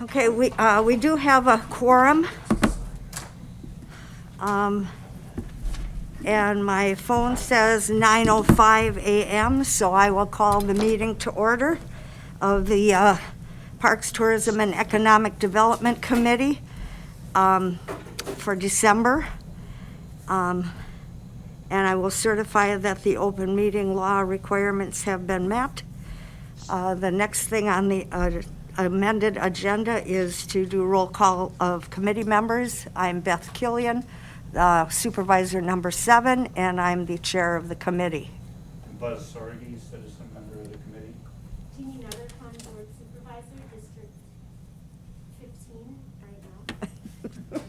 Okay, we do have a quorum. And my phone says 9:05 a.m., so I will call the meeting to order of the Parks, Tourism, and Economic Development Committee for December. And I will certify that the open meeting law requirements have been met. The next thing on the amended agenda is to do roll call of committee members. I'm Beth Killian, supervisor number 7, and I'm the chair of the committee. Buzz Sorge, citizen member of the committee. Jeannie Nethercon, board supervisor, district 15 right now.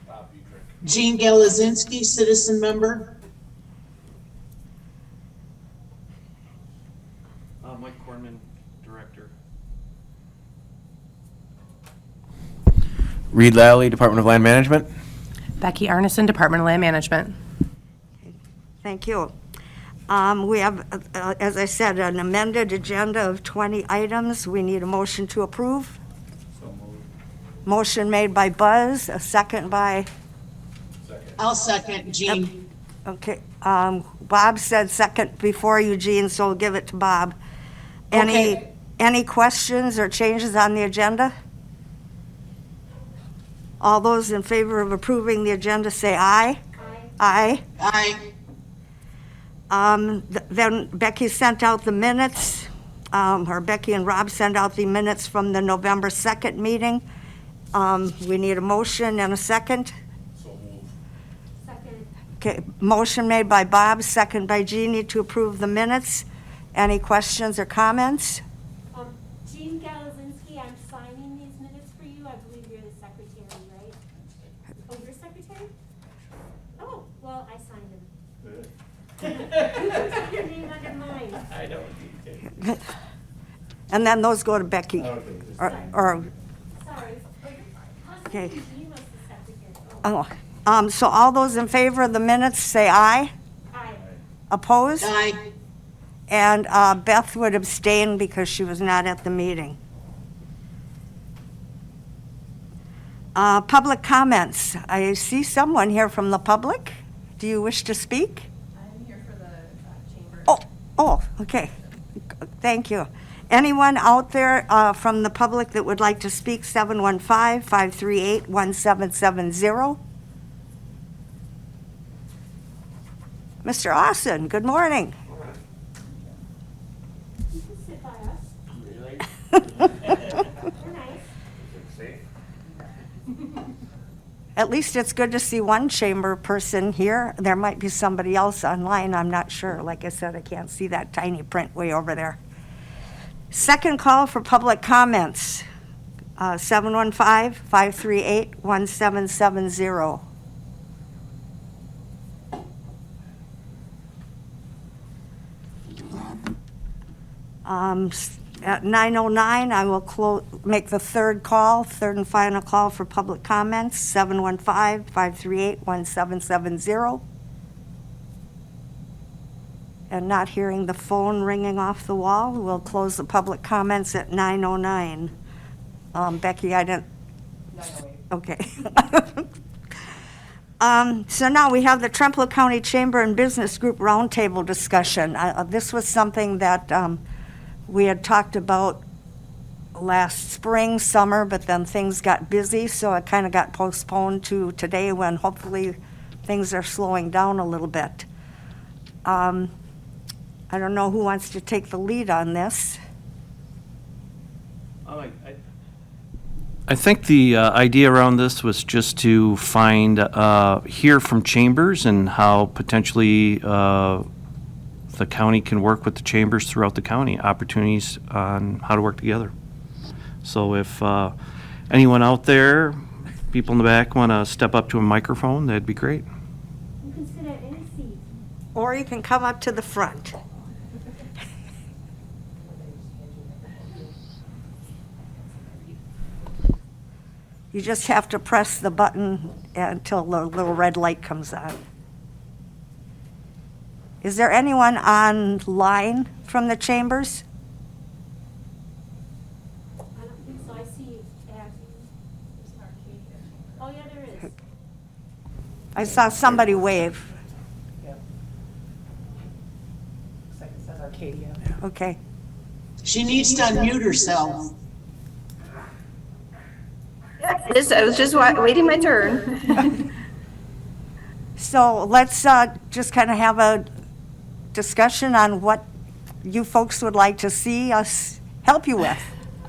Bob Butrick. Jean Galazinski, citizen member. Mike Kornman, director. Reed Lally, Department of Land Management. Becky Arneson, Department of Land Management. Thank you. We have, as I said, an amended agenda of 20 items. We need a motion to approve. So moved. Motion made by Buzz, a second by, Second. I'll second, Jean. okay, Bob said second before Eugene, so we'll give it to Bob. Okay. Any questions or changes on the agenda? All those in favor of approving the agenda say aye. Aye. Aye. Aye. Then Becky sent out the minutes, or Becky and Rob sent out the minutes from the November 2nd meeting. We need a motion and a second. So moved. Second. Okay, motion made by Bob, second by Jeannie to approve the minutes. Any questions or comments? Jean Galazinski, I'm signing these minutes for you. I believe you're the secretary, right? Oh, you're secretary? Oh, well, I signed them. Good. You can put your name under mine. I don't need And then those go to Becky. to. Okay. Just Or, sign. or, Sorry. Okay. Possibly Jean was the secretary. so all those in favor of the minutes say aye. Aye. Opposed? Aye. And Beth would abstain because she was not at the meeting. Public comments. I see someone here from the public. Do you wish to speak? I'm here for the chamber. Oh, okay. Thank you. Anyone out there from the public that would like to speak, 715-538-1770. Mr. Austin, good morning. You can sit by us. We're nice. At least it's good to see one chamber person here. There might be somebody else online, I'm not sure. Like I said, I can't see that tiny print way over there. Second call for public comments, 715-538-1770. At 9:09, I will make the third and final call for public comments, 715-538-1770. And not hearing the phone ringing off the wall, we'll close the public comments at 9:09. Becky, I didn't. 9:08. Okay. So now we have the Tremple County Chamber and Business Group Roundtable discussion. This was something that we had talked about last spring, summer, but then things got busy, so it kind of got postponed to today when hopefully things are slowing down a little bit. I don't know who wants to take the lead on this. I think the idea around this was just to hear from chambers and how potentially the county can work with the chambers throughout the county, opportunities on how to work together. So if anyone out there, people in the back want to step up to a microphone, that'd be great. You can sit at any seat. Or you can come up to the front. You just have to press the button until the little red light comes on. Is there anyone online from the chambers? I don't think so. I see Abby. Oh, yeah, there is. I saw somebody wave. Looks like it says Arcadia. Okay. She needs to unmute herself. I was just waiting my turn. So let's just kind of have a discussion on what you folks would like to see us help you with.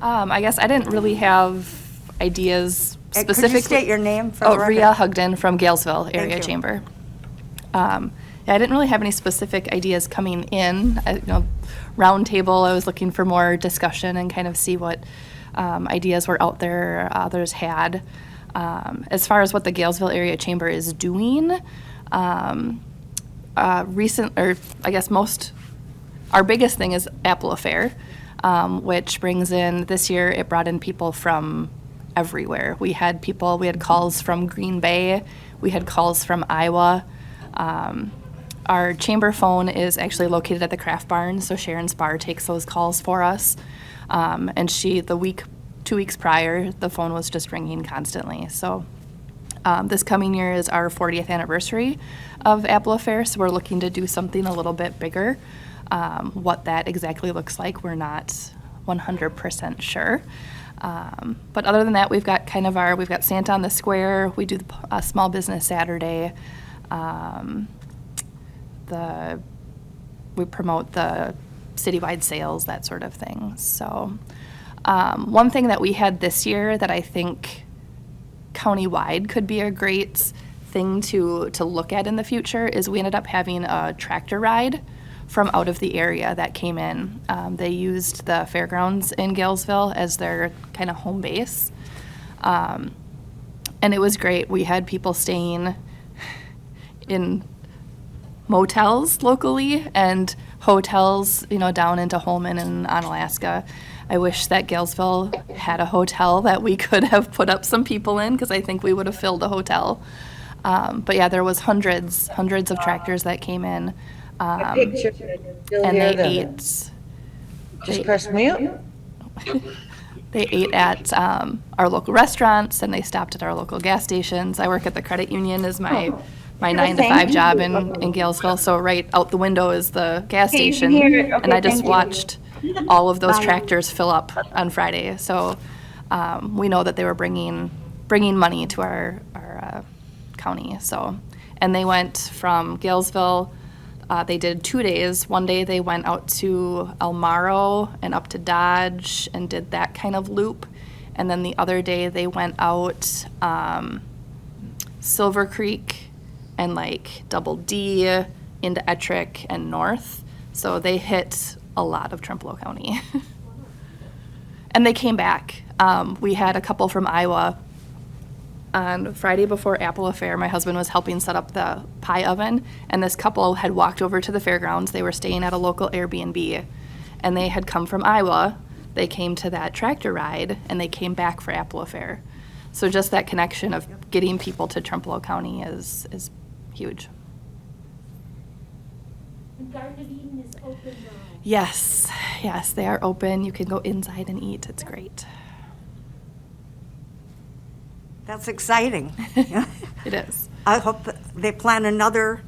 I guess I didn't really have ideas specifically. Could you state your name for the record? Rhea Hugden from Galesville Area you. Chamber. Yeah, I didn't really have any specific ideas coming in. Roundtable, I was looking for more discussion and kind of see what ideas were out there others had. As far as what the Galesville Area Chamber is doing, our biggest thing is Apple Affair, which brings in, this year it brought in people from everywhere. We had calls from Green Bay, we had calls from Iowa. Our chamber phone is actually located at the Craft Barn, so Sharon Spar takes those calls for us. And 2 weeks prior, the phone was just ringing constantly. So this coming year is our 40th anniversary of Apple Affair, so we're looking to do something a little bit bigger. What that exactly looks like, we're not 100% sure. But other than that, we've got Santa on the Square, we do a Small Business Saturday. We promote the citywide sales, that sort of thing. So one thing that we had this year that I think countywide could be a great thing to look at in the future is we ended up having a tractor ride from out of the area that came in. They used the fairgrounds in Galesville as their kind of home base. And it was great. We had people staying in motels locally and hotels, down into Holman and on Alaska. I wish that Galesville had a hotel that we could have put up some people in, because I think we would have filled a hotel. But yeah, there was hundreds of tractors that came in. Picture, still And hear they them. ate. Just press mute. They ate at our local restaurants, and they stopped at our local gas stations. I work at the credit union as my 9 to 5 job in Galesville, so right out the window is the gas Okay, you can station. hear it. Okay, And I just thank you. watched all of those tractors fill up on Friday. So we know that they were bringing money to our county. So, and they went from Galesville. They did 2 days. One day they went out to El Morro and up to Dodge and did that kind of loop. And then the other day they went out Silver Creek and like Double D into Ettrick and north. So they hit a lot of Trempealeau County. And they came back. We had a couple from Iowa. On Friday before Apple Affair, my husband was helping set up the pie oven, and this couple had walked over to the fairgrounds. They were staying at a local Airbnb, and they had come from Iowa. They came to that tractor ride, and they came back for Apple Affair. So just that connection of getting people to Trempealeau County is huge. The Garden of Eden is open now. Yes, they are open. You can go inside and eat. It's great. That's exciting. It is. I hope that they plan another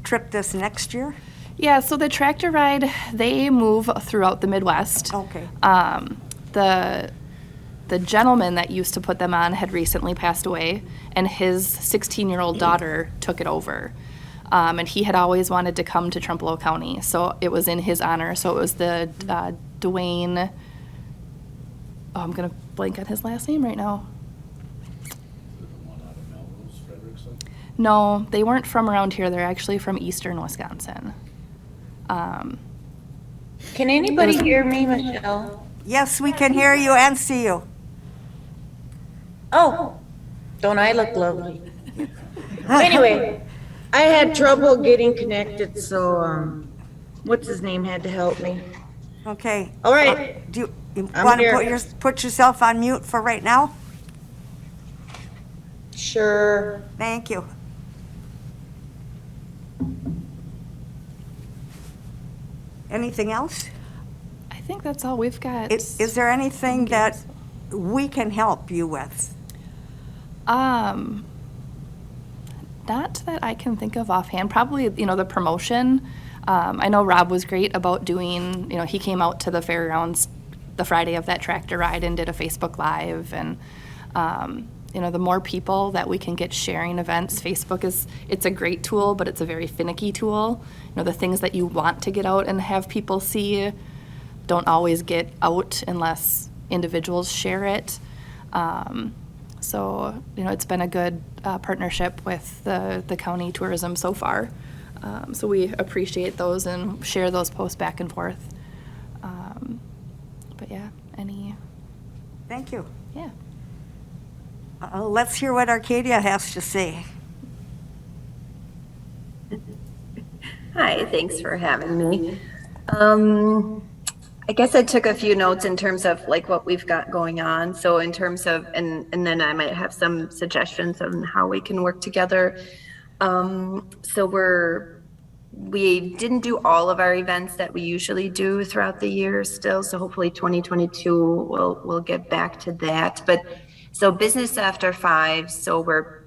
trip this next year. Yeah, so the tractor ride, they move throughout the Midwest. Okay. The gentleman that used to put them on had recently passed away, and his 16-year-old daughter took it over. And he had always wanted to come to Trempealeau County, so it was in his honor. So it was the Dwayne, I'm going to blank on his last name right now. No, they weren't from around here. They're actually from eastern Wisconsin. Can anybody hear me, Michelle? Yes, we can hear you and see you. Oh, don't I look lovely? Anyway, I had trouble getting connected, so, what's his name had to help me. Okay. All right. Do you I'm want to here. put yourself on mute for right now? Sure. Thank you. Anything else? I think that's all we've got. Is there anything that we can help you with? Not that I can think of offhand. Probably, the promotion. I know Rob was great about doing, he came out to the fairgrounds the Friday of that tractor ride and did a Facebook Live. And, the more people that we can get sharing events, Facebook it's a great tool, but it's a very finicky tool. The things that you want to get out and have people see don't always get out unless individuals share it. So, it's been a good partnership with the county tourism so far. So we appreciate those and share those posts back and forth. But yeah, Thank you. yeah. Let's hear what Arcadia has to say. Hi, thanks for having me. I guess I took a few notes in terms of like what we've got going on. So in terms of, and then I might have some suggestions on how we can work together. So we didn't do all of our events that we usually do throughout the year still. So hopefully 2022 we'll get back to that. But so business after 5. So where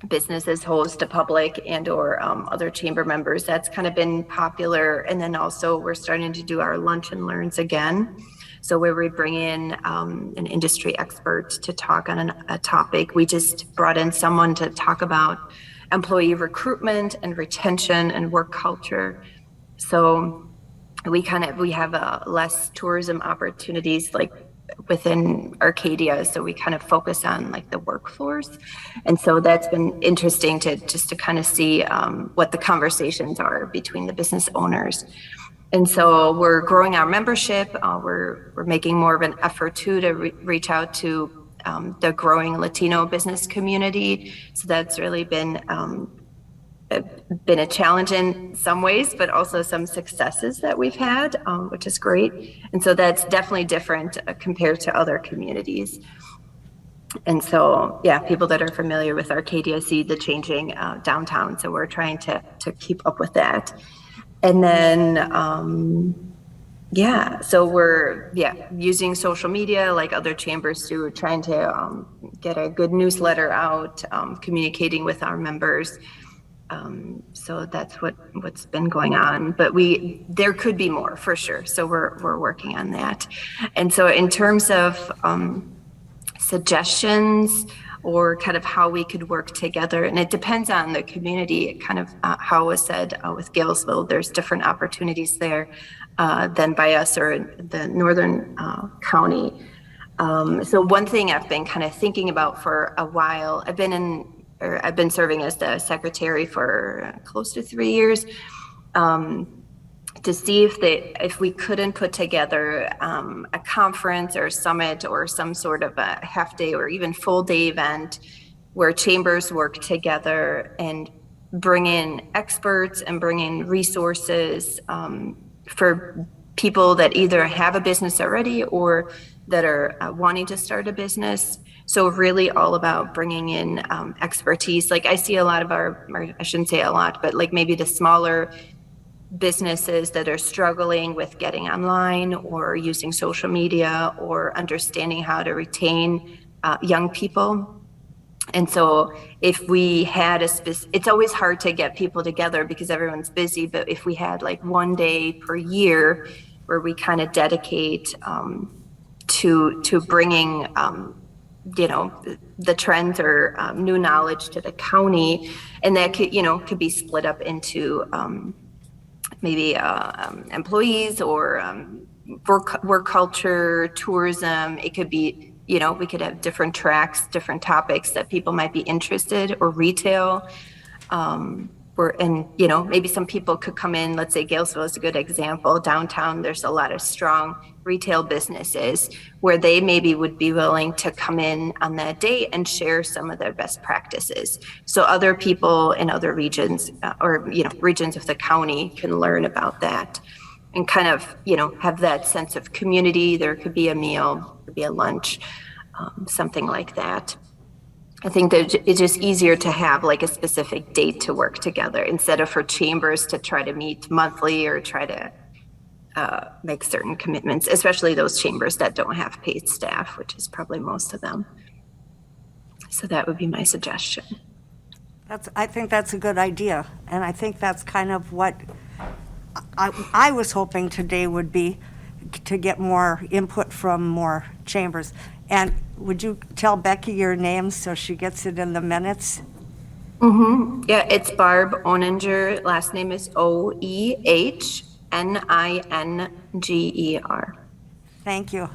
businesses host a public and or other chamber members, that's kind of been popular. And then also we're starting to do our lunch and learns again. So where we bring in an industry expert to talk on a topic. We just brought in someone to talk about employee recruitment and retention and work culture. So we have less tourism opportunities like within Arcadia, so we kind of focus on like the workforce, and so that's been interesting to kind of see what the conversations are between the business owners. And so we're growing our membership. We're making more of an effort to reach out to the growing Latino business community. So that's really been a challenge in some ways, but also some successes that we've had, which is great. And so that's definitely different compared to other communities. And so, yeah, people that are familiar with Arcadia see the changing downtown. So we're trying to keep up with that. And then, so we're using social media like other chambers do, trying to get a good newsletter out, communicating with our members. So that's what's been going on, but there could be more for sure. So we're working on that. And so in terms of suggestions or kind of how we could work together, and it depends on the community, kind of how it was said with Galesville, there's different opportunities there than by us or in the northern county. So one thing I've been kind of thinking about for a while, I've been serving as the secretary for close to 3 years, to see if we couldn't put together a conference or summit or some sort of a half day or even full day event where chambers work together and bring in experts and bring in resources for people that either have a business already or that are wanting to start a business. So really all about bringing in expertise. Like I see a lot of or I shouldn't say a lot, but like maybe the smaller businesses that are struggling with getting online or using social media or understanding how to retain young people. And so if we had it's always hard to get people together because everyone's busy, but if we had like one day per year where we kind of dedicate to bringing the trends or new knowledge to the county, and that could be split up into maybe employees or work culture, tourism. It could be, we could have different tracks, different topics that people might be interested, or retail. Maybe some people could come in, let's say Galesville is a good example. Downtown, there's a lot of strong retail businesses where they maybe would be willing to come in on that day and share some of their best practices. So other people in other regions regions of the county can learn about that and kind of, have that sense of community. There could be a meal, could be a lunch, something like that. I think that it's just easier to have like a specific date to work together instead of for chambers to try to meet monthly or try to make certain commitments, especially those chambers that don't have paid staff, which is probably most of them. So that would be my suggestion. I think that's a good idea, and I think that's kind of what I was hoping today would be, to get more input from more chambers. And would you tell Becky your name so she gets it in the minutes? Yeah, it's Barb Oninger. Last name is Oehninger. Thank you.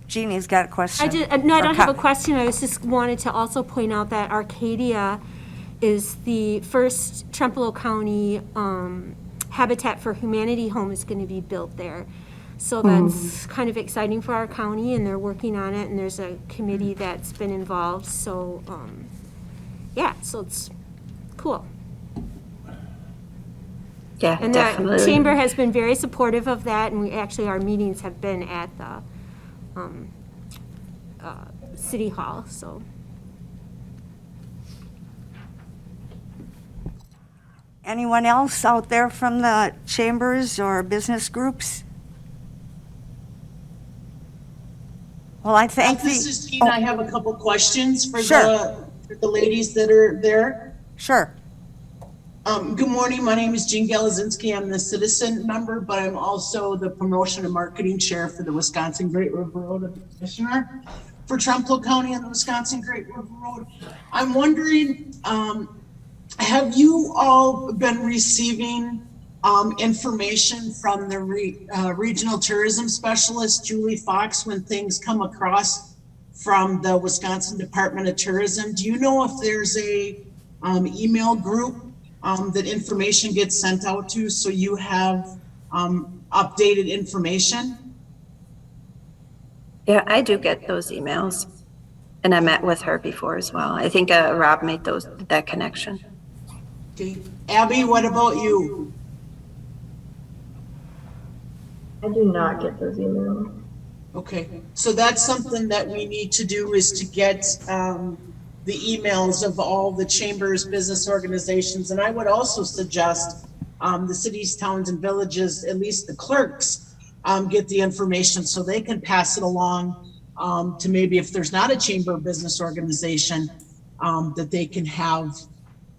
Jeannie's got a question. No, I don't have a Or question. I was just wanted to also point out that Arcadia is the first Trempealeau County Habitat for Humanity home is going to be built there. So that's kind of exciting for our county, and they're working on it, and there's a committee that's been involved. So, yeah, so it's cool. Yeah, And definitely. the chamber has been very supportive of that, and our meetings have been at the City Hall, so. anyone else out there from the chambers or business groups? Well, I thank the. This is Gina. I have a couple questions for Sure. the ladies that are there. Sure. Good morning. My name is Jean Galazinski. I'm the citizen member, but I'm also the promotion and marketing chair for the Wisconsin Great River Road Commissioner for Tremple County and the Wisconsin Great River Road. I'm wondering, have you all been receiving information from the regional tourism specialist, Julie Fox, when things come across from the Wisconsin Department of Tourism? Do you know if there's a email group that information gets sent out to, so you have updated information? Yeah, I do get those emails, and I met with her before as well. I think Rob made that connection. Okay. Abby, what about you? I do not get those emails. Okay, so that's something that we need to do, is to get the emails of all the chambers, business organizations, and I would also suggest the cities, towns, and villages, at least the clerks, get the information so they can pass it along to maybe, if there's not a chamber of business organization, that they can have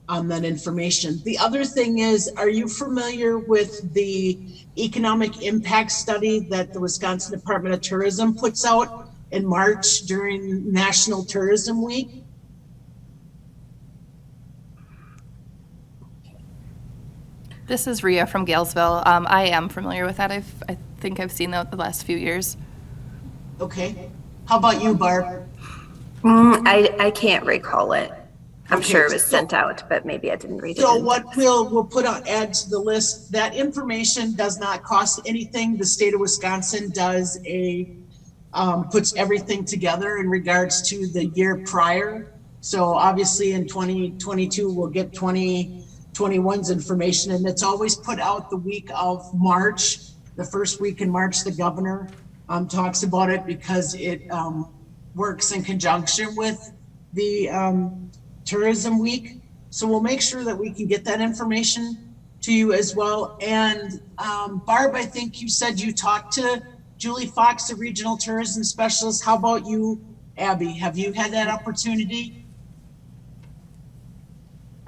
that information. The other thing is, are you familiar with the economic impact study that the Wisconsin Department of Tourism puts out in March during National Tourism Week? This is Rhea from Galesville. I am familiar with that. I think I've seen that the last few years. Okay. How about you, Barb? I can't recall it. I'm Okay, sure it was so- sent out, but maybe I didn't read it. So in. what we'll put on, add to the list, that information does not cost anything. The state of Wisconsin does puts everything together in regards to the year prior. So obviously in 2022, we'll get 2021's information, and it's always put out the week of March. The first week in March, the governor talks about it because it works in conjunction with the Tourism Week. So we'll make sure that we can get that information to you as well. And Barb, I think you said you talked to Julie Fox, the regional tourism specialist. How about you, Abby? Have you had that opportunity?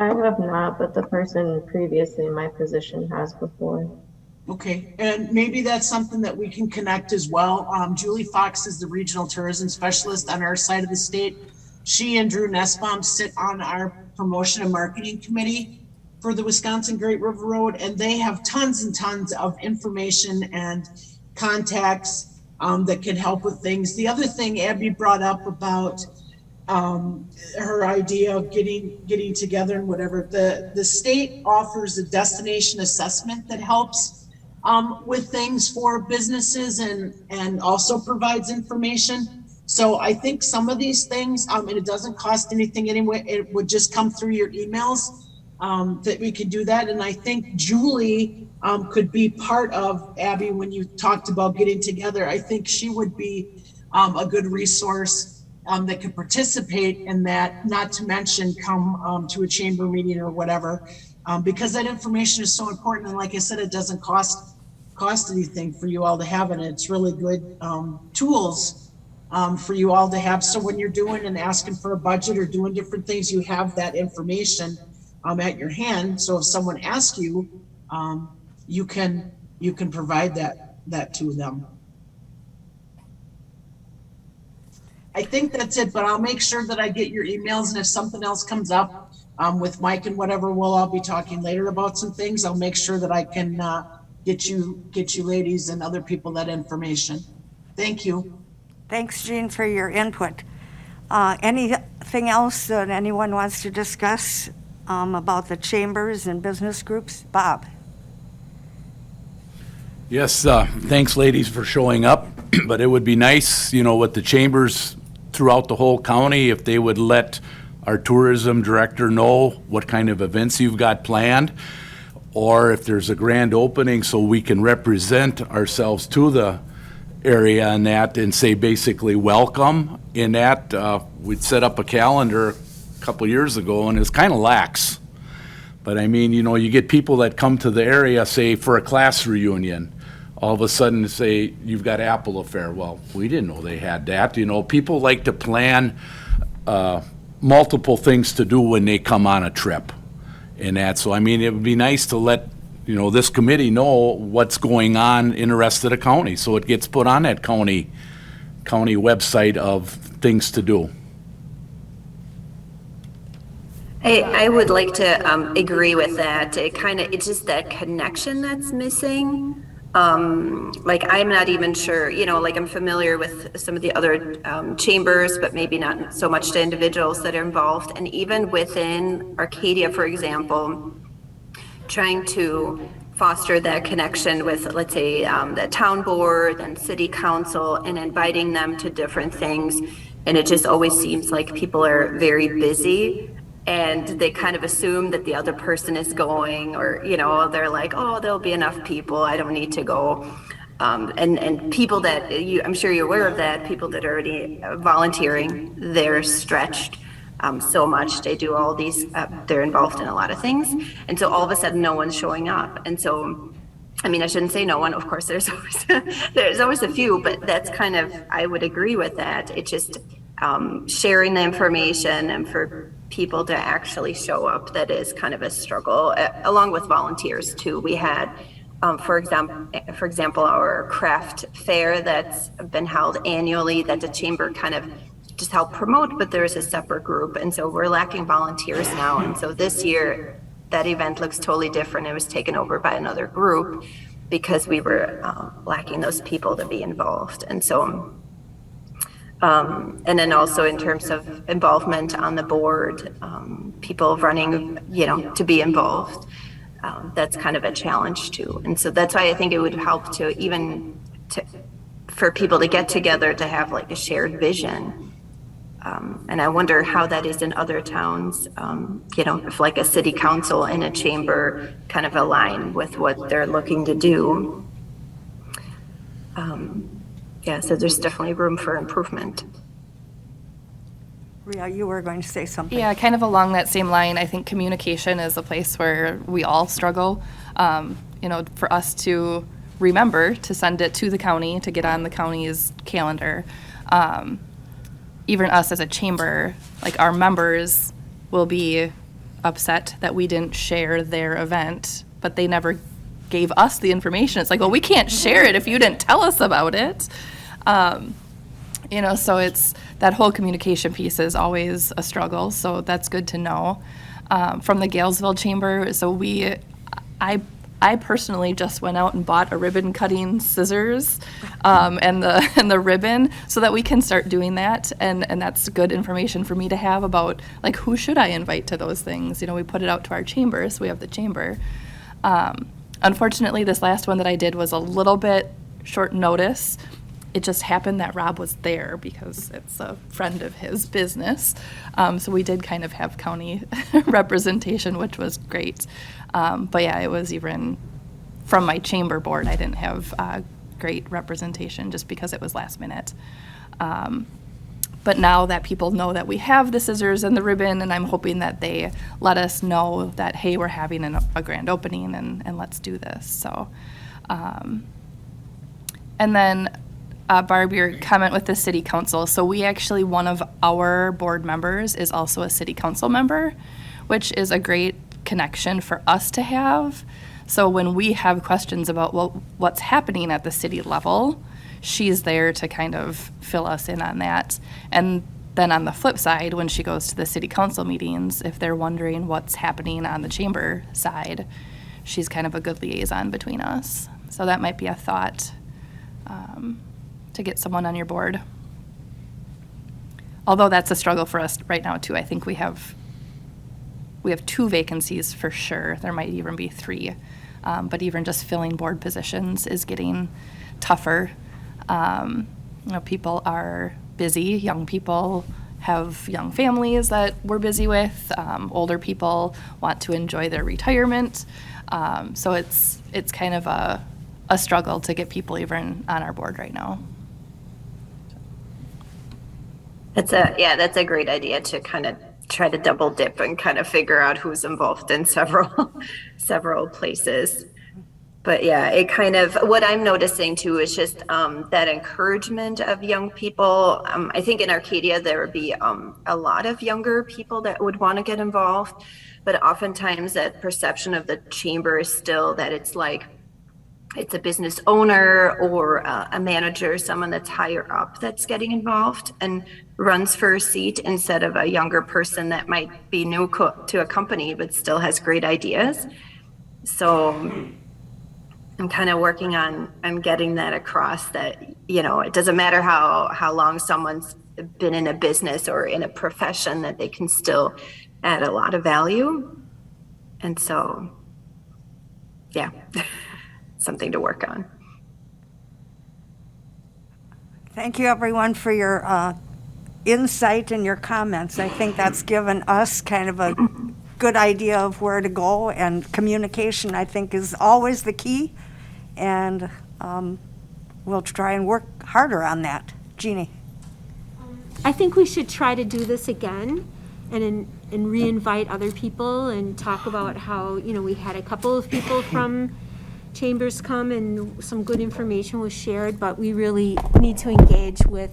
I have not, but the person previously in my position has before. Okay, and maybe that's something that we can connect as well. Julie Fox is the regional tourism specialist on our side of the state. She and Drew Nussbaum sit on our promotion and marketing committee for the Wisconsin Great River Road, and they have tons and tons of information and contacts that can help with things. The other thing Abby brought up about her idea of getting together and whatever, the state offers a destination assessment that helps with things for businesses and also provides information. So I think some of these things, and it doesn't cost anything anyway, it would just come through your emails, that we could do that. And I think Julie could be part of, Abby, when you talked about getting together. I think she would be a good resource that could participate in that, not to mention come to a chamber meeting or whatever because that information is so important. And like I said, it doesn't cost anything for you all to have it. It's really good tools for you all to have. So when you're doing and asking for a budget or doing different things, you have that information at your hand. So if someone asks you, you can provide that to them. I think that's it, but I'll make sure that I get your emails, and if something else comes up with Mike and whatever, we'll all be talking later about some things. I'll make sure that I can get you ladies and other people that information. Thank you. Thanks, Jean, for your input. Anything else that anyone wants to discuss about the chambers and business groups? Bob? Yes, thanks, ladies, for showing up. But it would be nice, with the chambers throughout the whole county, if they would let our tourism director know what kind of events you've got planned, or if there's a grand opening, so we can represent ourselves to the area in that and say basically welcome in that. We'd set up a calendar a couple years ago, and it's kind of lax. But I mean, you get people that come to the area, say, for a class reunion. All of a sudden say, you've got Apple Affair. Well, we didn't know they had that. People like to plan multiple things to do when they come on a trip and that. So, I mean, it would be nice to let, this committee know what's going on in the rest of the county. So it gets put on that county website of things to do. I would like to agree with that. It's just that connection that's missing. Like, I'm not even sure, like, I'm familiar with some of the other chambers, but maybe not so much to individuals that are involved. And even within Arcadia, for example, trying to foster that connection with, let's say, the town board and city council, and inviting them to different things. And it just always seems like people are very busy, and they kind of assume that the other person is going, or, they're like, oh, there'll be enough people, I don't need to go. And people that, I'm sure you're aware of that, people that are already volunteering, they're stretched so much. They do all these, they're involved in a lot of things. And so all of a sudden, no one's showing up. And so, I mean, I shouldn't say no one, of course, there's always a few, but that's kind of, I would agree with that. It's just sharing the information, and for people to actually show up, that is kind of a struggle, along with volunteers too. We had, for example, our craft fair that's been held annually, that the chamber kind of just helped promote, but there's a separate group. And so we're lacking volunteers now. And so this year, that event looks totally different. It was taken over by another group because we were lacking those people to be involved. And so, and then also in terms of involvement on the board, people running, to be involved, that's kind of a challenge too. And so that's why I think it would help for people to get together, to have like a shared vision. And I wonder how that is in other towns, if like a city council and a chamber kind of align with what they're looking to do. So there's definitely room for improvement. Rhea, you were going to say something. Yeah, kind of along that same line, I think communication is a place where we all struggle. For us to remember to send it to the county, to get on the county's calendar. Even us as a chamber, like, our members will be upset that we didn't share their event, but they never gave us the information. It's like, well, we can't share it if you didn't tell us about it. So it's, that whole communication piece is always a struggle, so that's good to know. From the Galesville Chamber, so I personally just went out and bought a ribbon cutting scissors and the ribbon, so that we can start doing that, and that's good information for me to have about, like, who should I invite to those things. We put it out to our chamber, so we have the chamber. Unfortunately, this last one that I did was a little bit short notice. It just happened that Rob was there because it's a friend of his business. So we did kind of have county representation, which was great. But yeah, it was even from my chamber board, I didn't have great representation just because it was last minute. But now that people know that we have the scissors and the ribbon, and I'm hoping that they let us know that, hey, we're having a grand opening and let's do this. So, and then Barb, your comment with the city council. So we actually, one of our board members is also a city council member, which is a great connection for us to have. So when we have questions about what's happening at the city level, she's there to kind of fill us in on that. And then on the flip side, when she goes to the city council meetings, if they're wondering what's happening on the chamber side, she's kind of a good liaison between us. So that might be a thought to get someone on your board. Although that's a struggle for us right now too. I think we have 2 vacancies for sure. There might even be 3. But even just filling board positions is getting tougher. People are busy. Young people have young families that we're busy with. Older people want to enjoy their retirement. So it's kind of a struggle to get people even on our board right now. That's a great idea to kind of try to double dip and kind of figure out who's involved in several places. But yeah, it kind of, what I'm noticing too is just that encouragement of young people. I think in Arcadia, there would be a lot of younger people that would want to get involved, but oftentimes that perception of the chamber is still that it's like, it's a business owner or a manager, someone that's higher up that's getting involved and runs for a seat instead of a younger person that might be new to a company but still has great ideas. So I'm kind of working on getting that across that, it doesn't matter how long someone's been in a business or in a profession, that they can still add a lot of value. And so, yeah. Something to work on. Thank you, everyone, for your insight and your comments. I think that's given us kind of a good idea of where to go, and communication, I think, is always the key, and we'll try and work harder on that. Jeannie? I think we should try to do this again and re-invite other people and talk about how, we had a couple of people from chambers come and some good information was shared, but we really need to engage with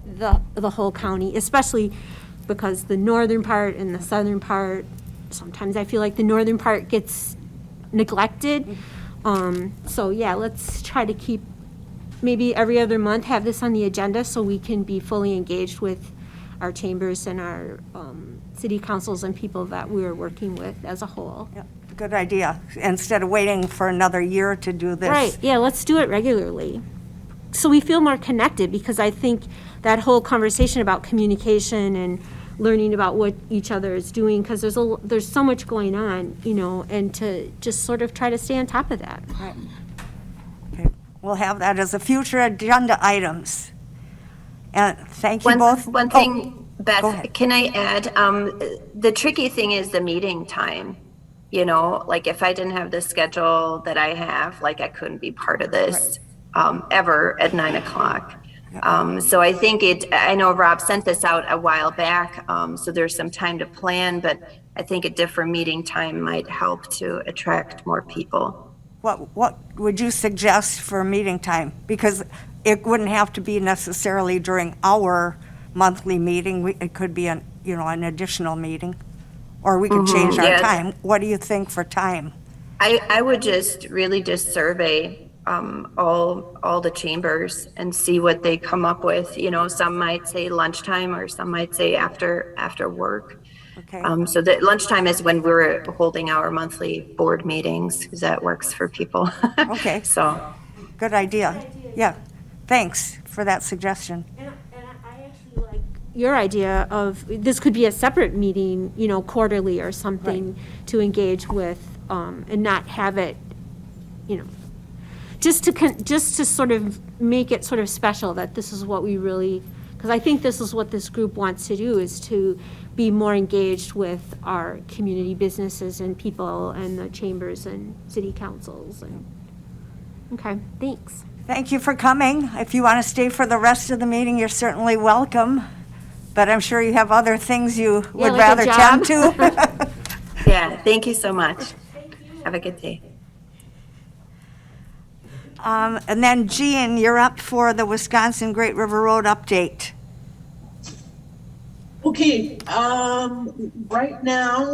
the whole county, especially because the northern part and the southern part, sometimes I feel like the northern part gets neglected. So yeah, let's try to keep, maybe every other month, have this on the agenda so we can be fully engaged with our chambers and our city councils and people that we're working with as a whole. Yep. Good idea. Instead of waiting for another year to do this. Right, yeah, let's do it regularly. So we feel more connected, because I think that whole conversation about communication and learning about what each other is doing, because there's so much going on, and to just sort of try to stay on top of that. Right. Okay. We'll have that as a future agenda items. And thank you both. One thing, Beth, go ahead. Can I add? The tricky thing is the meeting time. Like if I didn't have the schedule that I have, like I couldn't be part of this ever at 9 o'clock. So I think I know Rob sent this out a while back, so there's some time to plan, but I think a different meeting time might help to attract more people. What would you suggest for meeting time? Because it wouldn't have to be necessarily during our monthly meeting. It could be an additional meeting. Or we could change our time. What do you think for time? I would just survey all the chambers and see what they come up with. Some might say lunchtime, or some might say after work. Okay. So that lunchtime is when we're holding our monthly board meetings, because that works for people. Okay. So. Good idea. Yeah. Thanks for that suggestion. And I actually like your idea of, this could be a separate meeting, quarterly or something, to engage with, and not have it, just to sort of make it sort of special, that this is what we really, because I think this is what this group wants to do, is to be more engaged with our community businesses and people and the chambers and city councils. Okay, thanks. Thank you for coming. If you want to stay for the rest of the meeting, you're certainly welcome. but I'm sure you have other things you would like a rather tend job. to. Yeah, thank you so much. Have a good day. And then Jean, you're up for the Wisconsin Great River Road update. Okay, right now,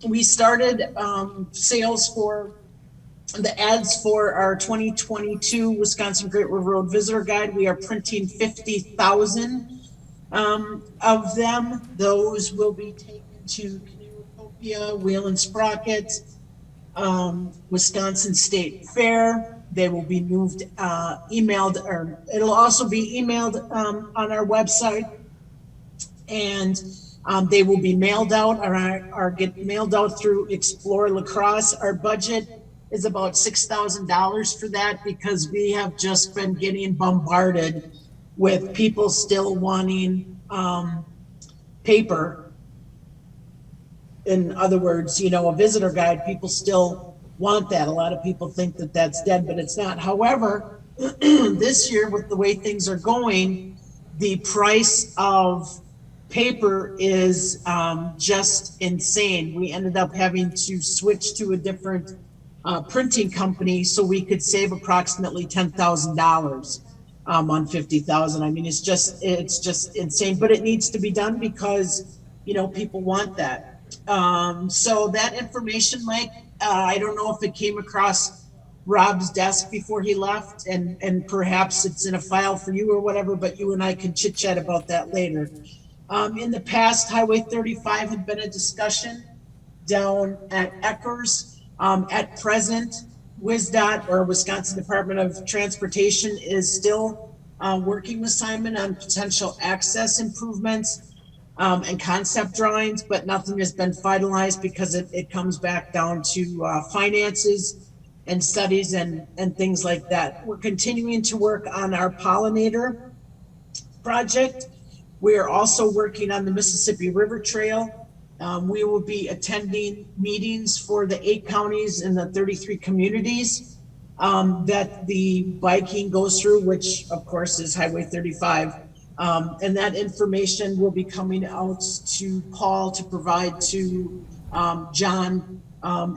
we started, sales for the ads for our 2022 Wisconsin Great River Road Visitor Guide. We are printing 50,000, of them. Those will be taken to Canoecopia, Wheel and Sprocket, Wisconsin State Fair. They will be moved, emailed, or it'll also be emailed, on our website. And they will be mailed out or get mailed out through Explore Lacrosse. Our budget is about $6,000 for that because we have just been getting bombarded with people still wanting paper. In other words, a visitor guide, people still want that. A lot of people think that that's dead, but it's not. However, this year with the way things are going, the price of paper is just insane. We ended up having to switch to a different printing company so we could save approximately $10,000 on 50,000. I mean, it's just insane, but it needs to be done because people want that. So that information, Mike, I don't know if it came across Rob's desk before he left, and perhaps it's in a file for you or whatever, but you and I can chit chat about that later. In the past, Highway 35 had been a discussion down at Eckers. At present, WisDOT, or Wisconsin Department of Transportation, is still working with Simon on potential access improvements and concept drawings, but nothing has been finalized because it comes back down to finances and studies and things like that. We're continuing to work on our pollinator project. We are also working on the Mississippi River Trail. We will be attending meetings for the 8 counties and the 33 communities that the biking goes through, which of course is Highway 35. And that information will be coming out to Paul to provide to John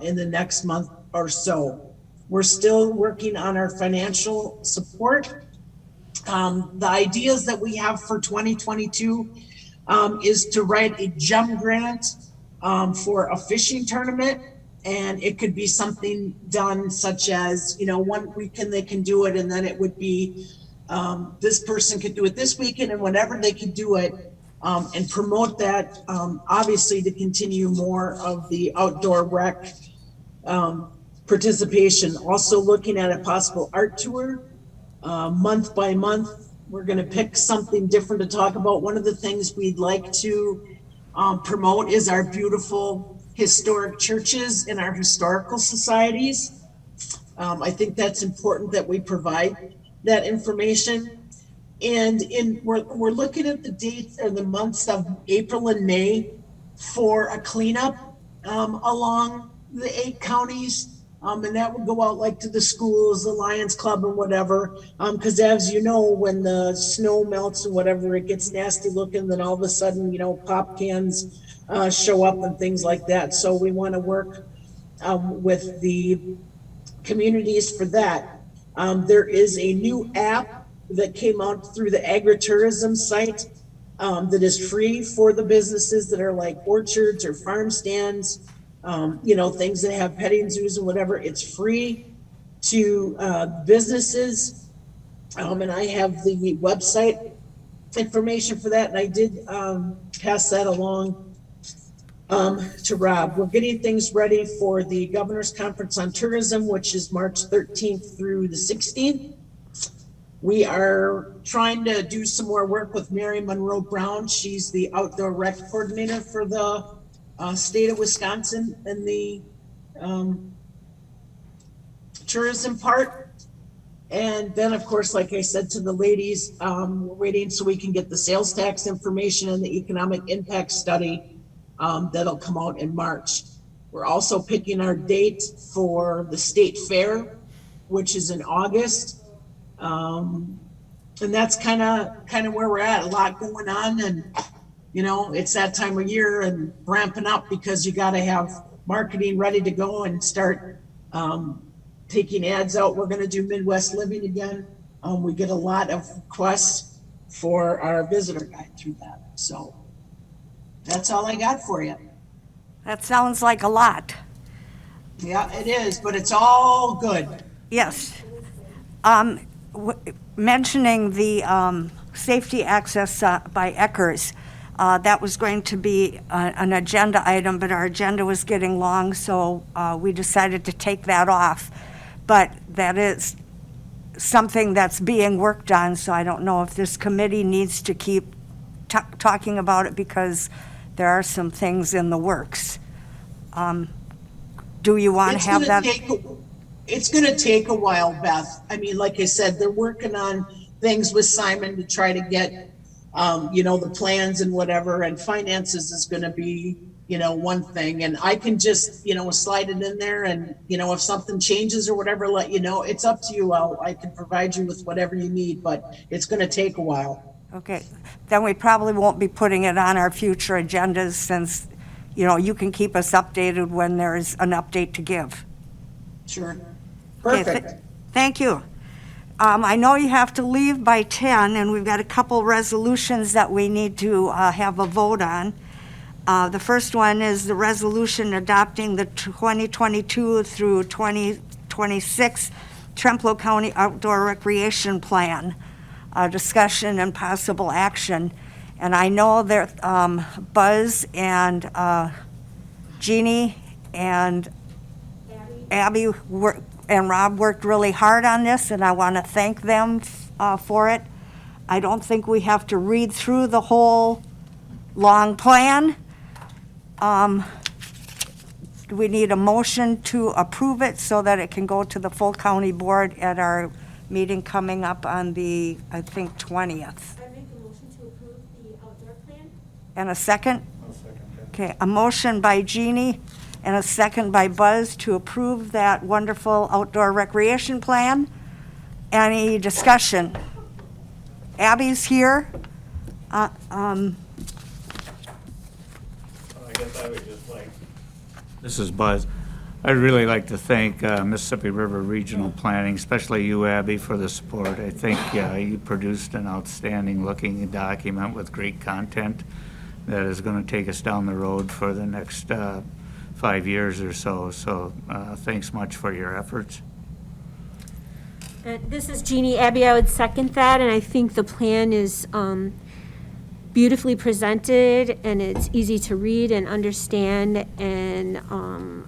in the next month or so. We're still working on our financial support. The ideas that we have for 2022 is to write a gem grant for a fishing tournament. And it could be something done such as, 1 weekend they can do it, and then it would be this person could do it this weekend, and whenever they could do it, and promote that, obviously to continue more of the outdoor rec participation. Also looking at a possible art tour. Month by month, we're going to pick something different to talk about. One of the things we'd like to promote is our beautiful historic churches and our historical societies. I think that's important that we provide that information. And we're looking at the dates or the months of April and May for a cleanup along the 8 counties. And that would go out like to the schools, the Lions Club and whatever. Because as you know, when the snow melts and whatever, it gets nasty looking. Then all of a sudden, pop cans show up and things like that. So we want to work with the communities for that. There is a new app that came out through the agritourism site that is free for the businesses that are like orchards or farm stands. Things that have petting zoos and whatever. It's free to businesses. And I have the website information for that. And I did pass that along to Rob. We're getting things ready for the Governor's Conference on Tourism, which is March 13th through the 16th. We are trying to do some more work with Mary Monroe Brown. She's the outdoor rec coordinator for the state of Wisconsin and the tourism part. And then, of course, like I said to the ladies, we're waiting so we can get the sales tax information and the economic impact study that'll come out in March. We're also picking our date for the state fair, which is in August. And that's kind of where we're at. A lot going on, and it's that time of year and ramping up because you got to have marketing ready to go and start taking ads out. We're going to do Midwest Living again. We get a lot of requests for our visitor guide through that. So that's all I got for you. That sounds like a lot. Yeah, it is, but it's all good. Yes. Mentioning the safety access by Eckers, that was going to be an agenda item, but our agenda was getting long, so we decided to take that off. But that is something that's being worked on, so I don't know if this committee needs to keep talking about it because there are some things in the works. Do you want to have that? It's going to take a while, Beth. I mean, like I said, they're working on things with Simon to try to get, the plans and whatever, and finances is going to be, one thing. And I can just, slide it in there and, if something changes or whatever, let you know. It's up to you. I can provide you with whatever you need, but it's going to take a while. Okay, then we probably won't be putting it on our future agendas since, you can keep us updated when there's an update to give. Sure. Okay, Perfect. thank you. I know you have to leave by 10, and we've got a couple resolutions that we need to have a vote on. The first one is the resolution adopting the 2022 through 2026 Tremple County Outdoor Recreation Plan, discussion and possible action. And I know that Buzz and Jeannie and Abby and Rob worked really hard on this, and I want to thank them for it. I don't think we have to read through the whole long plan. Do we need a motion to approve it so that it can go to the full county board at our meeting coming up on the, I think, 20th? I make a motion to approve the outdoor plan. And a second? I'll second that. Okay, a motion by Jeannie and a second by Buzz to approve that wonderful outdoor recreation plan. Any discussion? Abby's here. I guess I would just like. This is Buzz. I'd really like to thank Mississippi River Regional Planning, especially you, Abby, for the support. I think you produced an outstanding looking document with great content that is going to take us down the road for the next 5 years or so. So thanks much for your efforts. This is Jeannie. Abby, I would second that, and I think the plan is beautifully presented, and it's easy to read and understand, and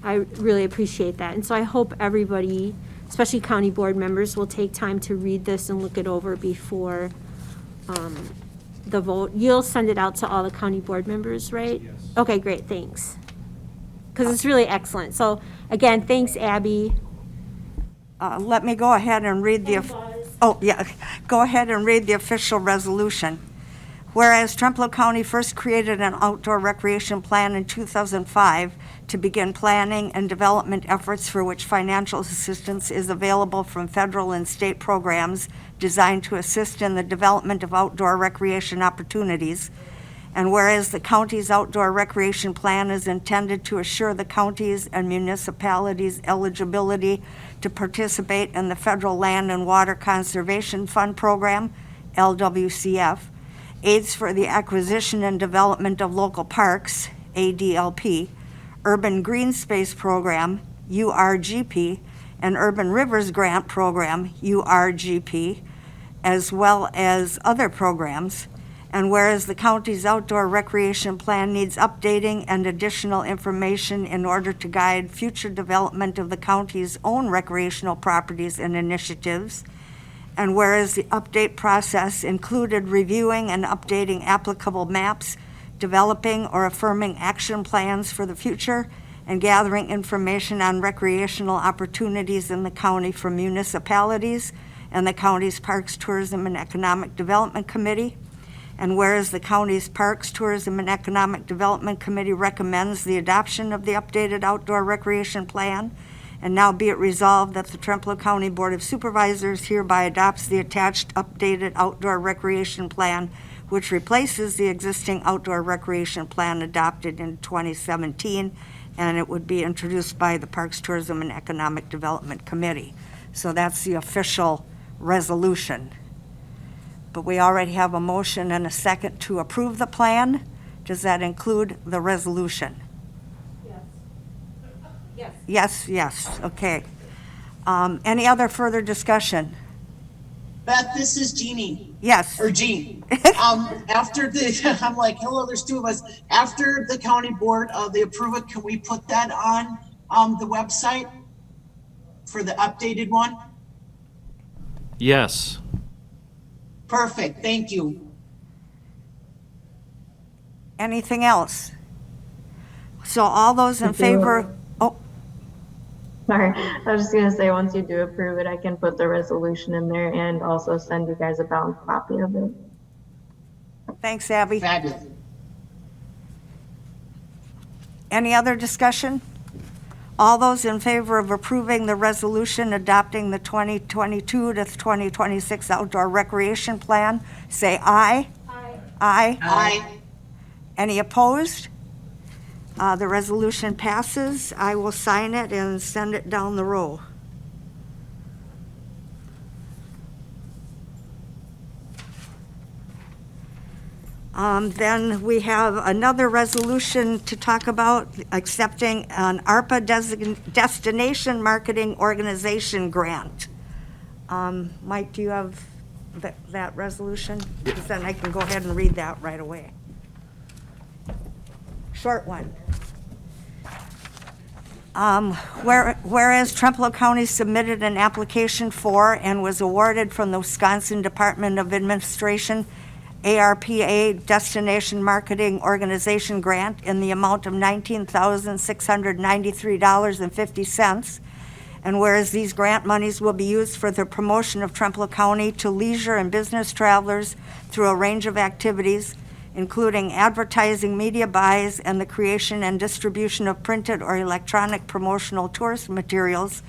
I really appreciate that. And so I hope everybody, especially county board members, will take time to read this and look it over before the vote. You'll send it out to all the county board members, right? Yes. Okay, great, thanks. Because it's really excellent. So again, thanks, Abby. Let me go ahead and read the, go ahead and read the official resolution. Whereas Tremple County first created an outdoor recreation plan in 2005 to begin planning and development efforts for which financial assistance is available from federal and state programs designed to assist in the development of outdoor recreation opportunities. And whereas the county's outdoor recreation plan is intended to assure the counties and municipalities' eligibility to participate in the Federal Land and Water Conservation Fund Program, LWCF, aids for the acquisition and development of local parks, ADLP, Urban Green Space Program, URGP, and Urban Rivers Grant Program, URGP, as well as other programs. And whereas the county's outdoor recreation plan needs updating and additional information in order to guide future development of the county's own recreational properties and initiatives, and whereas the update process included reviewing and updating applicable maps, developing or affirming action plans for the future, and gathering information on recreational opportunities in the county from municipalities and the county's Parks, Tourism, and Economic Development Committee. And whereas the county's Parks, Tourism, and Economic Development Committee recommends the adoption of the updated outdoor recreation plan, And now be it resolved that the Trempealeau County Board of Supervisors hereby adopts the attached updated outdoor recreation plan, which replaces the existing outdoor recreation plan adopted in 2017, and it would be introduced by the Parks, Tourism, and Economic Development Committee. So that's the official resolution. But we already have a motion and a second to approve the plan. Does that include the resolution? Yes, yes, okay. Any other further discussion? Beth, this is Jeannie. Yes. Or Jean. After the, I'm like, hello, there's two of us. After the county board, they approve it, can we put that on the website for the updated one? Yes. Perfect, thank you. Anything else? So all those in favor, oh, Sorry, I was just gonna say, once you do approve it, I can put the resolution in there and also send you guys a bound copy of it. thanks, Abby. Fabulous. Any other discussion? All those in favor of approving the resolution adopting the 2022 to 2026 outdoor recreation plan, say aye. Aye. Aye. Aye. Any opposed? The resolution passes. I will sign it and send it down the row. Then we have another resolution to talk about, accepting an ARPA Destination Marketing Organization grant. Mike, do you have that resolution? Because then I can go ahead and read that right away. Short one. Whereas Trempealeau County submitted an application for and was awarded from the Wisconsin Department of Administration ARPA Destination Marketing Organization Grant in the amount of $19,693.50. And whereas these grant monies will be used for the promotion of Trempealeau County to leisure and business travelers through a range of activities, including advertising, media buys, and the creation and distribution of printed or electronic promotional tourist materials,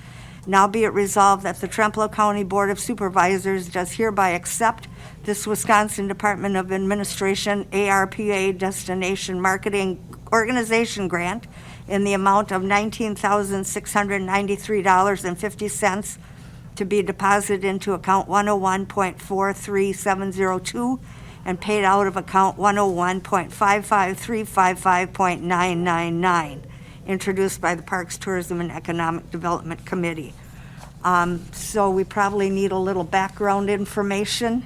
now be it resolved that the Trempealeau County Board of Supervisors does hereby accept this Wisconsin Department of Administration ARPA Destination Marketing Organization grant in the amount of $19,693.50 to be deposited into account 101.43702 and paid out of account 101.553555.999, introduced by the Parks, Tourism, and Economic Development Committee. So we probably need a little background information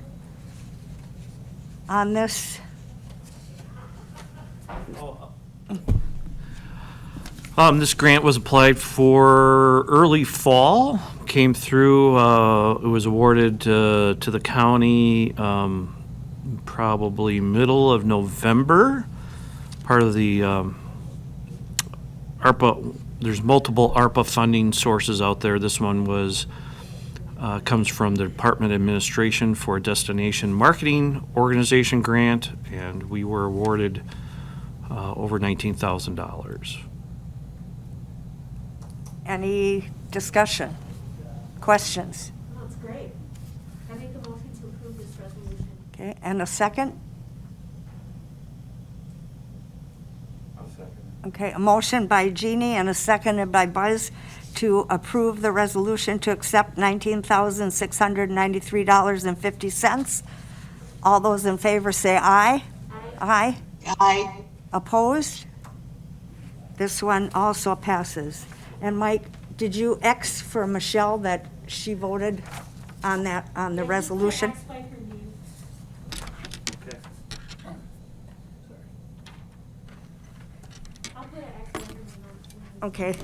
on this. This grant was applied for early fall, came through, it was awarded to the county probably middle of November. Part of the ARPA, there's multiple ARPA funding sources out there. This one was comes from the Department of Administration for a Destination Marketing Organization grant, and we were awarded over $19,000. Any discussion, questions? That's great. I make a motion to approve this resolution. Okay, and a second? I'll second it. Okay, a motion by Jeannie and a seconded by Buzz to approve the resolution to accept $19,693.50. All those in favor say aye. Aye. Aye. Opposed? This one also passes. And Mike, did you X for Michelle that she voted on that, on the resolution? Okay. I'll put an X by her name. Okay.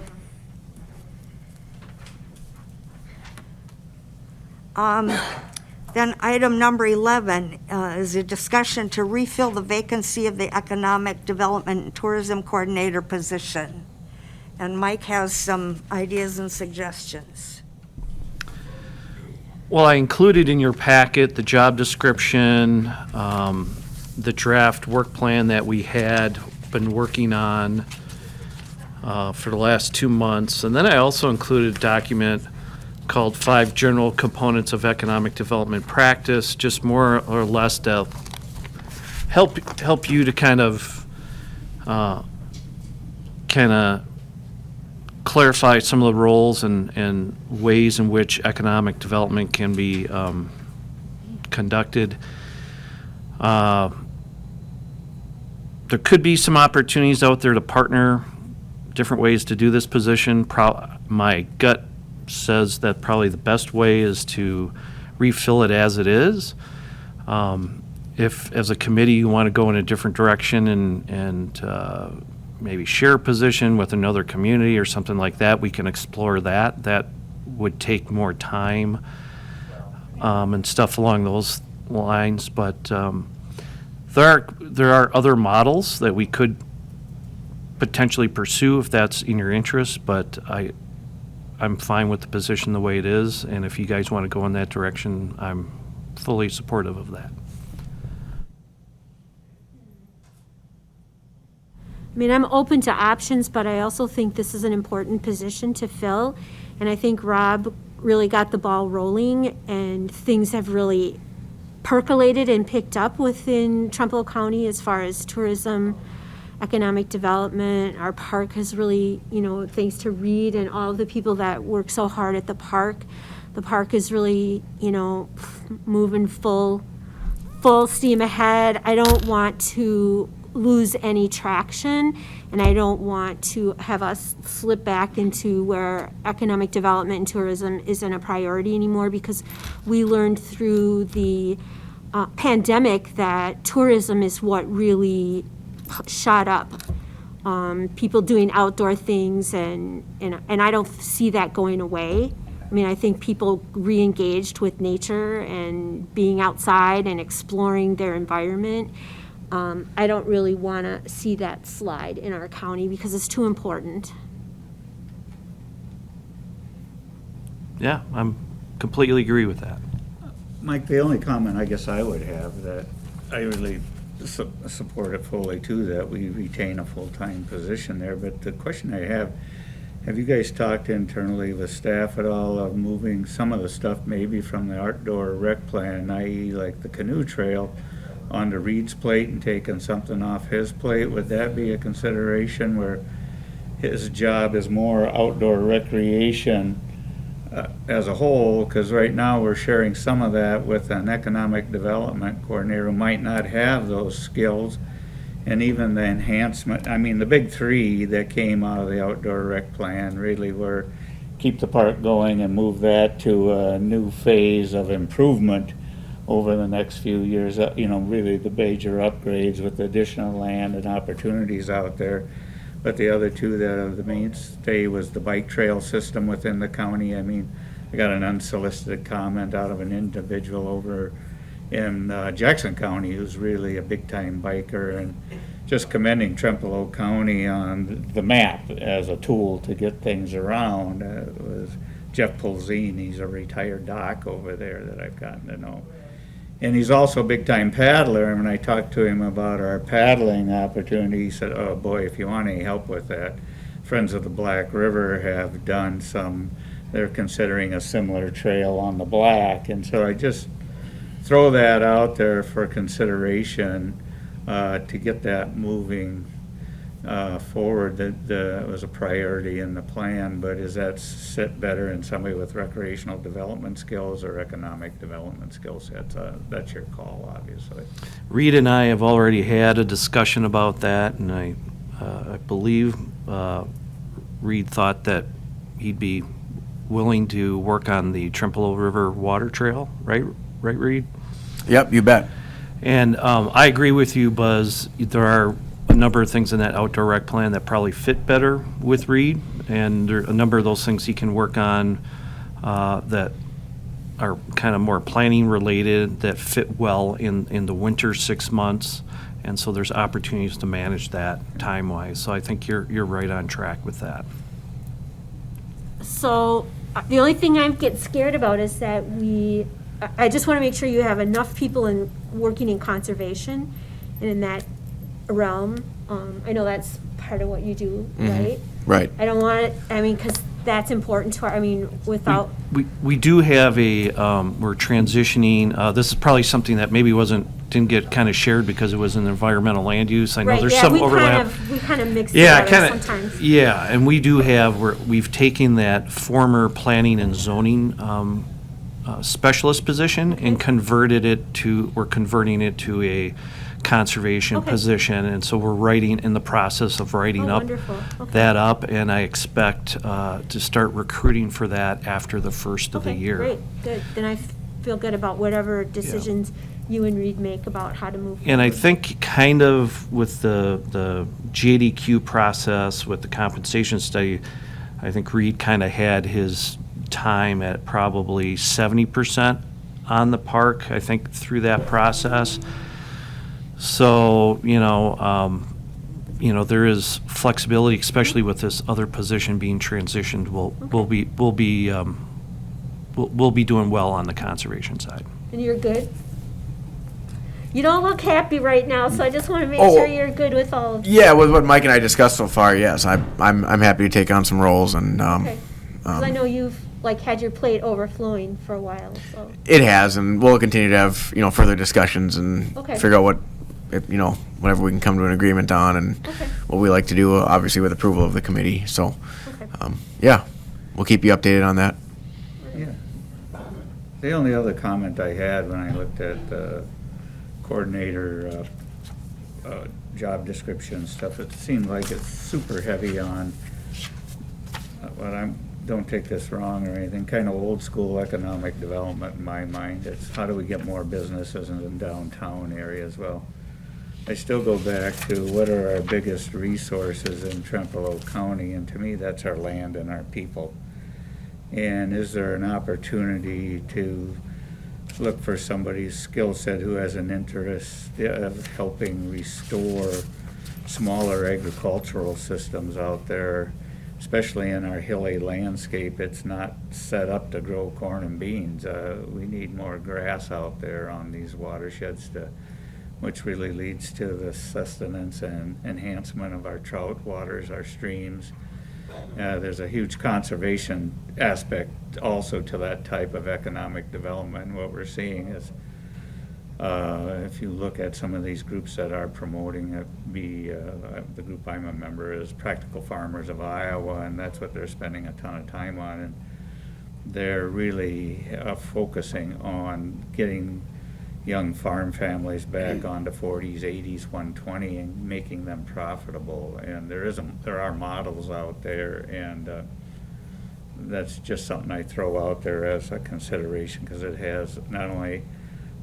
Then item number 11 is a discussion to refill the vacancy of the Economic Development and Tourism Coordinator position. And Mike has some ideas and suggestions. Well, I included in your packet the job description, the draft work plan that we had been working on. for the last 2 months. And then I also included a document called 5 General Components of Economic Development Practice, just more or less to help you to kind of clarify some of the roles and ways in which economic development can be conducted. There could be some opportunities out there to partner, different ways to do this position. My gut says that probably the best way is to refill it as it is. If, as a committee, you want to go in a different direction and maybe share a position with another community or something like that, we can explore that. That would take more time and stuff along those lines. But there are other models that we could potentially pursue if that's in your interest, but I'm fine with the position the way it is, and if you guys want to go in that direction, I'm fully supportive of that. I mean, I'm open to options, but I also think this is an important position to fill. And I think Rob really got the ball rolling, and things have really percolated and picked up within Tremple County as far as tourism, economic development. Our park has really, thanks to Reed and all of the people that work so hard at the park is really, moving full steam ahead. I don't want to lose any traction, and I don't want to have us slip back into where economic development and tourism isn't a priority anymore, because we learned through the pandemic that tourism is what really shot up. People doing outdoor things, and I don't see that going away. I mean, I think people re-engaged with nature and being outside and exploring their environment. I don't really want to see that slide in our county because it's too important. Yeah, I'm completely agree with that. Mike, the only comment I guess I would have, that I really support it fully too, that we retain a full-time position there, but the question I have you guys talked internally with staff at all of moving some of the stuff maybe from the outdoor rec plan, i.e. like the canoe trail, onto Reed's plate and taking something off his plate? Would that be a consideration where his job is more outdoor recreation as a whole? Because right now we're sharing some of that with an economic development coordinator who might not have those skills, and even the enhancement. I mean, the big three that came out of the outdoor rec plan really were keep the park going and move that to a new phase of improvement over the next few years, really the major upgrades with additional land and opportunities out there. But the other two that are the mainstay was the bike trail system within the county. I mean, I got an unsolicited comment out of an individual over in Jackson County who's really a big-time biker, and just commending Trempealeau County on the map as a tool to get things around. It was Jeff Pulzine. He's a retired doc over there that I've gotten to know. And he's also a big-time paddler, and when I talked to him about our paddling opportunity, he said, oh boy, if you want any help with that, Friends of the Black River have done they're considering a similar trail on the Black. And so I just throw that out there for consideration to get that moving forward. That was a priority in the plan, but does that sit better in somebody with recreational development skills or economic development skill sets? That's your call, obviously. Reed and I have already had a discussion about that, and I believe Reed thought that he'd be willing to work on the Tremple River Water Trail, right, Reed? Yep, you bet. And I agree with you, Buzz. There are a number of things in that outdoor rec plan that probably fit better with Reed, and there are a number of those things he can work on that are kind of more planning related, that fit well in the winter 6 months, and so there's opportunities to manage that time-wise. So I think you're right on track with that. So the only thing I get scared about is that I just want to make sure you have enough people working in conservation and in that realm. I know that's part of what you do, right? Right. I don't want it, I mean, because that's important to our, I mean, without, We do have we're transitioning, this is probably something that maybe didn't get kind of shared because it was an environmental land use. I know right, there's yeah, some we overlap. kind of mix it Yeah, together kind sometimes. of, yeah, and we do we've taken that former planning and zoning specialist position and we're converting it to a conservation Okay. position, and so we're in the process of writing Oh, up wonderful. Okay. that up, and I expect to start recruiting for that after the first of the Okay, year. great, good. Then I feel good about whatever decisions you and Reed make about how to move forward. And I think kind of with the JDQ process, with the compensation study, I think Reed kind of had his time at probably 70% on the park, I think, through that process. So, there is flexibility, especially with this other position being transitioned. We'll be doing well on the conservation side. And you're good? You don't look happy right now, so I just want to make Oh. sure you're good with all of Yeah, with what Mike and I discussed so far, yes, I'm happy to take on some roles, and Okay. Because I know you've, had your plate overflowing for a while, so. it has, and we'll continue to have further discussions and Okay. figure out whatever we can come to an agreement on, and Okay. what we like to do, obviously with approval of the committee. So, Okay. yeah, we'll keep you updated on that. Yeah. The only other comment I had when I looked at the coordinator job description and stuff, it seemed like it's super heavy on, don't take this wrong or anything, kind of old school economic development in my mind. It's how do we get more businesses in the downtown areas? Well, I still go back to what are our biggest resources in Trempealeau County, and to me, that's our land and our people. And is there an opportunity to look for somebody's skill set who has an interest of helping restore smaller agricultural systems out there, especially in our hilly landscape? It's not set up to grow corn and beans. We need more grass out there on these watersheds, which really leads to the sustenance and enhancement of our trout waters, our streams. There's a huge conservation aspect also to that type of economic development. And what we're seeing is, if you look at some of these groups that are promoting it, the group I'm a member is Practical Farmers of Iowa, and that's what they're spending a ton of time on. And they're really focusing on getting young farm families back onto 40s, 80s, 120 and making them profitable. And there are models out there, and that's just something I throw out there as a consideration, because it has not only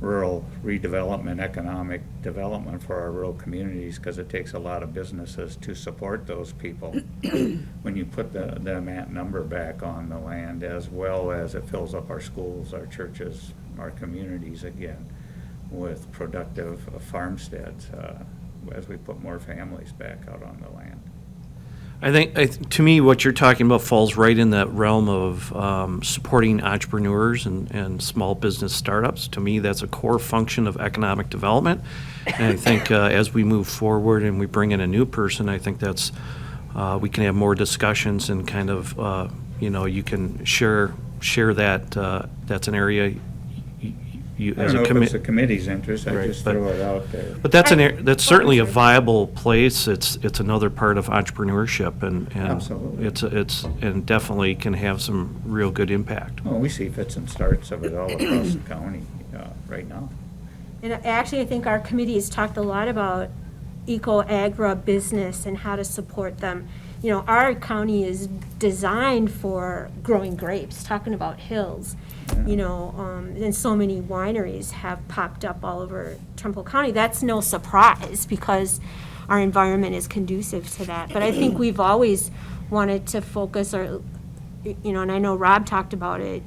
rural redevelopment, economic development for our rural communities, because it takes a lot of businesses to support those people when you put the net number back on the land, as well as it fills up our schools, our churches, our communities again with productive farmsteads as we put more families back out on the land. I think, to me, what you're talking about falls right in that realm of supporting entrepreneurs and small business startups. To me, that's a core function of economic development. And I think as we move forward and we bring in a new person, I think that's, we can have more discussions and kind of, you can share that, that's an area you I as don't a know if it's the committee. committee's interest, I just throw it out there. But that's certainly a viable place. It's another part of entrepreneurship, and Absolutely. it's and definitely can have some real good impact. Well, we see fits and starts of it all across the county right now. And actually, I think our committee has talked a lot about eco-agri business and how to support them. Our county is designed for growing grapes, talking about hills. And so many wineries have popped up all over Tremple County. That's no surprise, because our environment is conducive to that. But I think we've always wanted to focus, and I know Rob talked about it,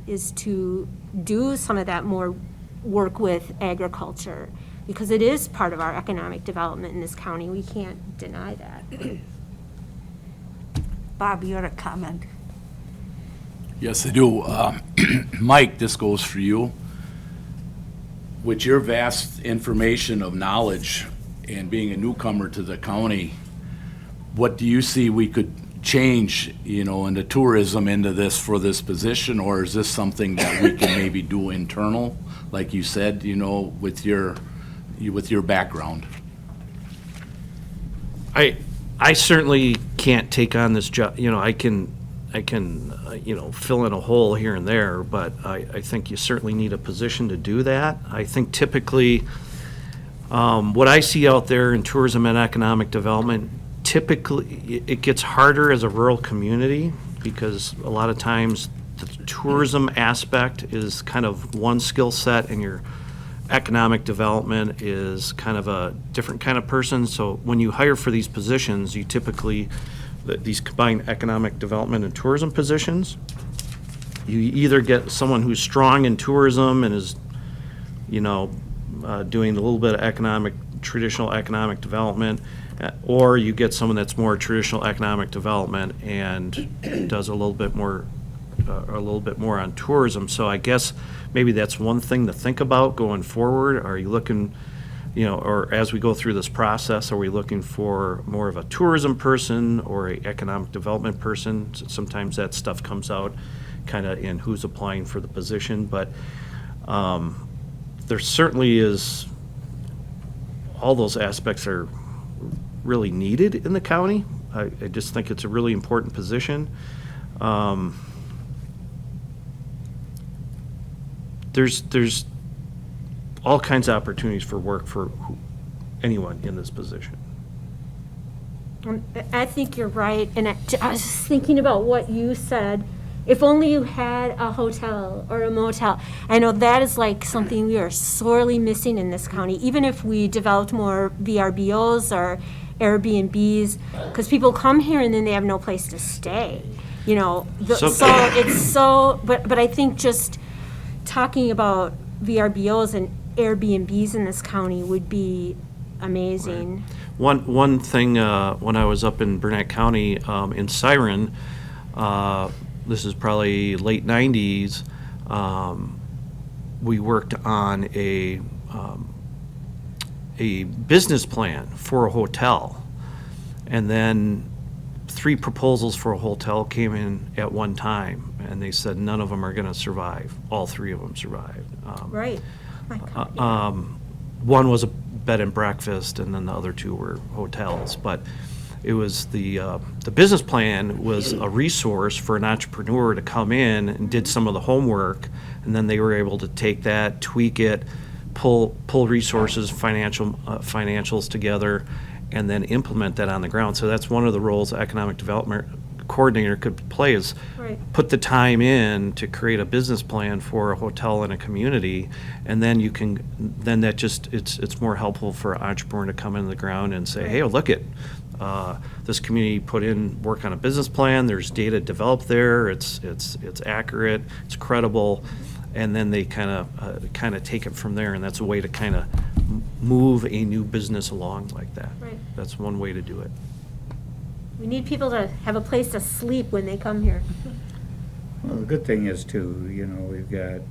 is to do some of that more work with agriculture, because it is part of our economic development in this county. We can't deny that. Bob, you had a comment. Yes, I do. Mike, this goes for you. With your vast information of knowledge and being a newcomer to the county, what do you see we could change, into tourism into this for this position, or is this something that we can maybe do internal, like you said, with your background? I certainly can't take on this job, I can, fill in a hole here and there, but I think you certainly need a position to do that. I think typically, what I see out there in tourism and economic development, typically, it gets harder as a rural community because a lot of times the tourism aspect is kind of one skill set and your economic development is kind of a different kind of person. So when you hire for these positions, you typically, these combined economic development and tourism positions, you either get someone who's strong in tourism and is, doing a little bit of traditional economic development, or you get someone that's more traditional economic development and does a little bit more on tourism. So I guess maybe that's one thing to think about going forward. Are you looking, or as we go through this process, are we looking for more of a tourism person or a economic development person? Sometimes that stuff comes out kind of in who's applying for the position, but there certainly is, all those aspects are really needed in the county. I just think it's a really important position. There's all kinds of opportunities for work for anyone in this position. I think you're right, and I was just thinking about what you said. If only you had a hotel or a motel. I know that is like something we are sorely missing in this county, even if we developed more VRBOs or Airbnbs, because people come here and then they have no place to stay. So it's so, but I think just talking about VRBOs and Airbnbs in this county would be amazing. Right. One thing, when I was up in Burnett County, in Siren, this is probably late 90s, we worked on a business plan for a hotel. And then 3 proposals for a hotel came in at one time, and they said none of them are going to survive. All 3 of them survived. Right. My God. One was a bed and breakfast, and then the other 2 were hotels. But it was the business plan was a resource for an entrepreneur to come in and did some of the homework, and then they were able to take that, tweak it, pull resources, financials together, and then implement that on the ground. So that's one of the roles the economic development coordinator could play, is put the time in to create a business plan for a hotel in a community, and then it's more helpful for an entrepreneur to come in the ground and say, hey, look at this community put in work on a business plan. There's data developed there. It's accurate. It's credible, and then they kind of take it from there. And that's a way to kind of move a new business along like that. Right. That's one way to do it. We need people to have a place to sleep when they come here. Well, the good thing is too, we've got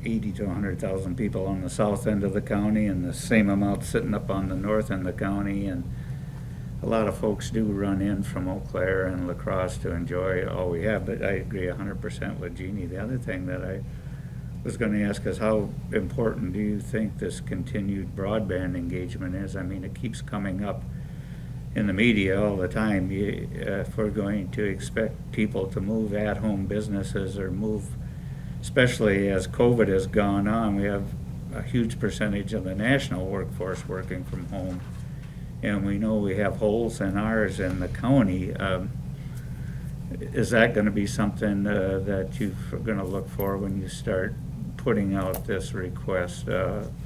80 to 100,000 people on the south end of the county, and the same amount sitting up on the north end of the county, and a lot of folks do run in from Eau Claire and La Crosse to enjoy all we have. But I agree 100% with Jeannie. The other thing that I was going to ask is, how important do you think this continued broadband engagement is? I mean, it keeps coming up in the media all the time. If we're going to expect people to move at-home businesses or move, especially as COVID has gone on, we have a huge percentage of the national workforce working from home. And we know we have holes in ours in the county. Is that going to be something that you're going to look for when you start putting out this request,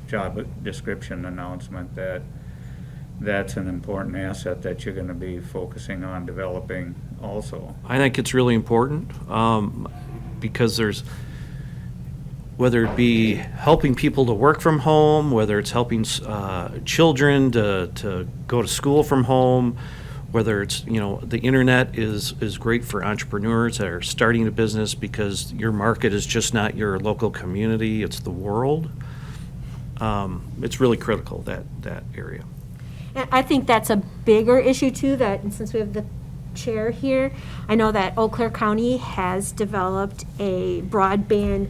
job description announcement, that's an important asset that you're going to be focusing on developing also? I think it's really important because there's, whether it be helping people to work from home, whether it's helping children to go to school from home, whether it's, the internet is great for entrepreneurs that are starting a business, because your market is just not your local community, it's the world. It's really critical, that area. And I think that's a bigger issue too, that, and since we have the chair here, I know that Eau Claire County has developed a broadband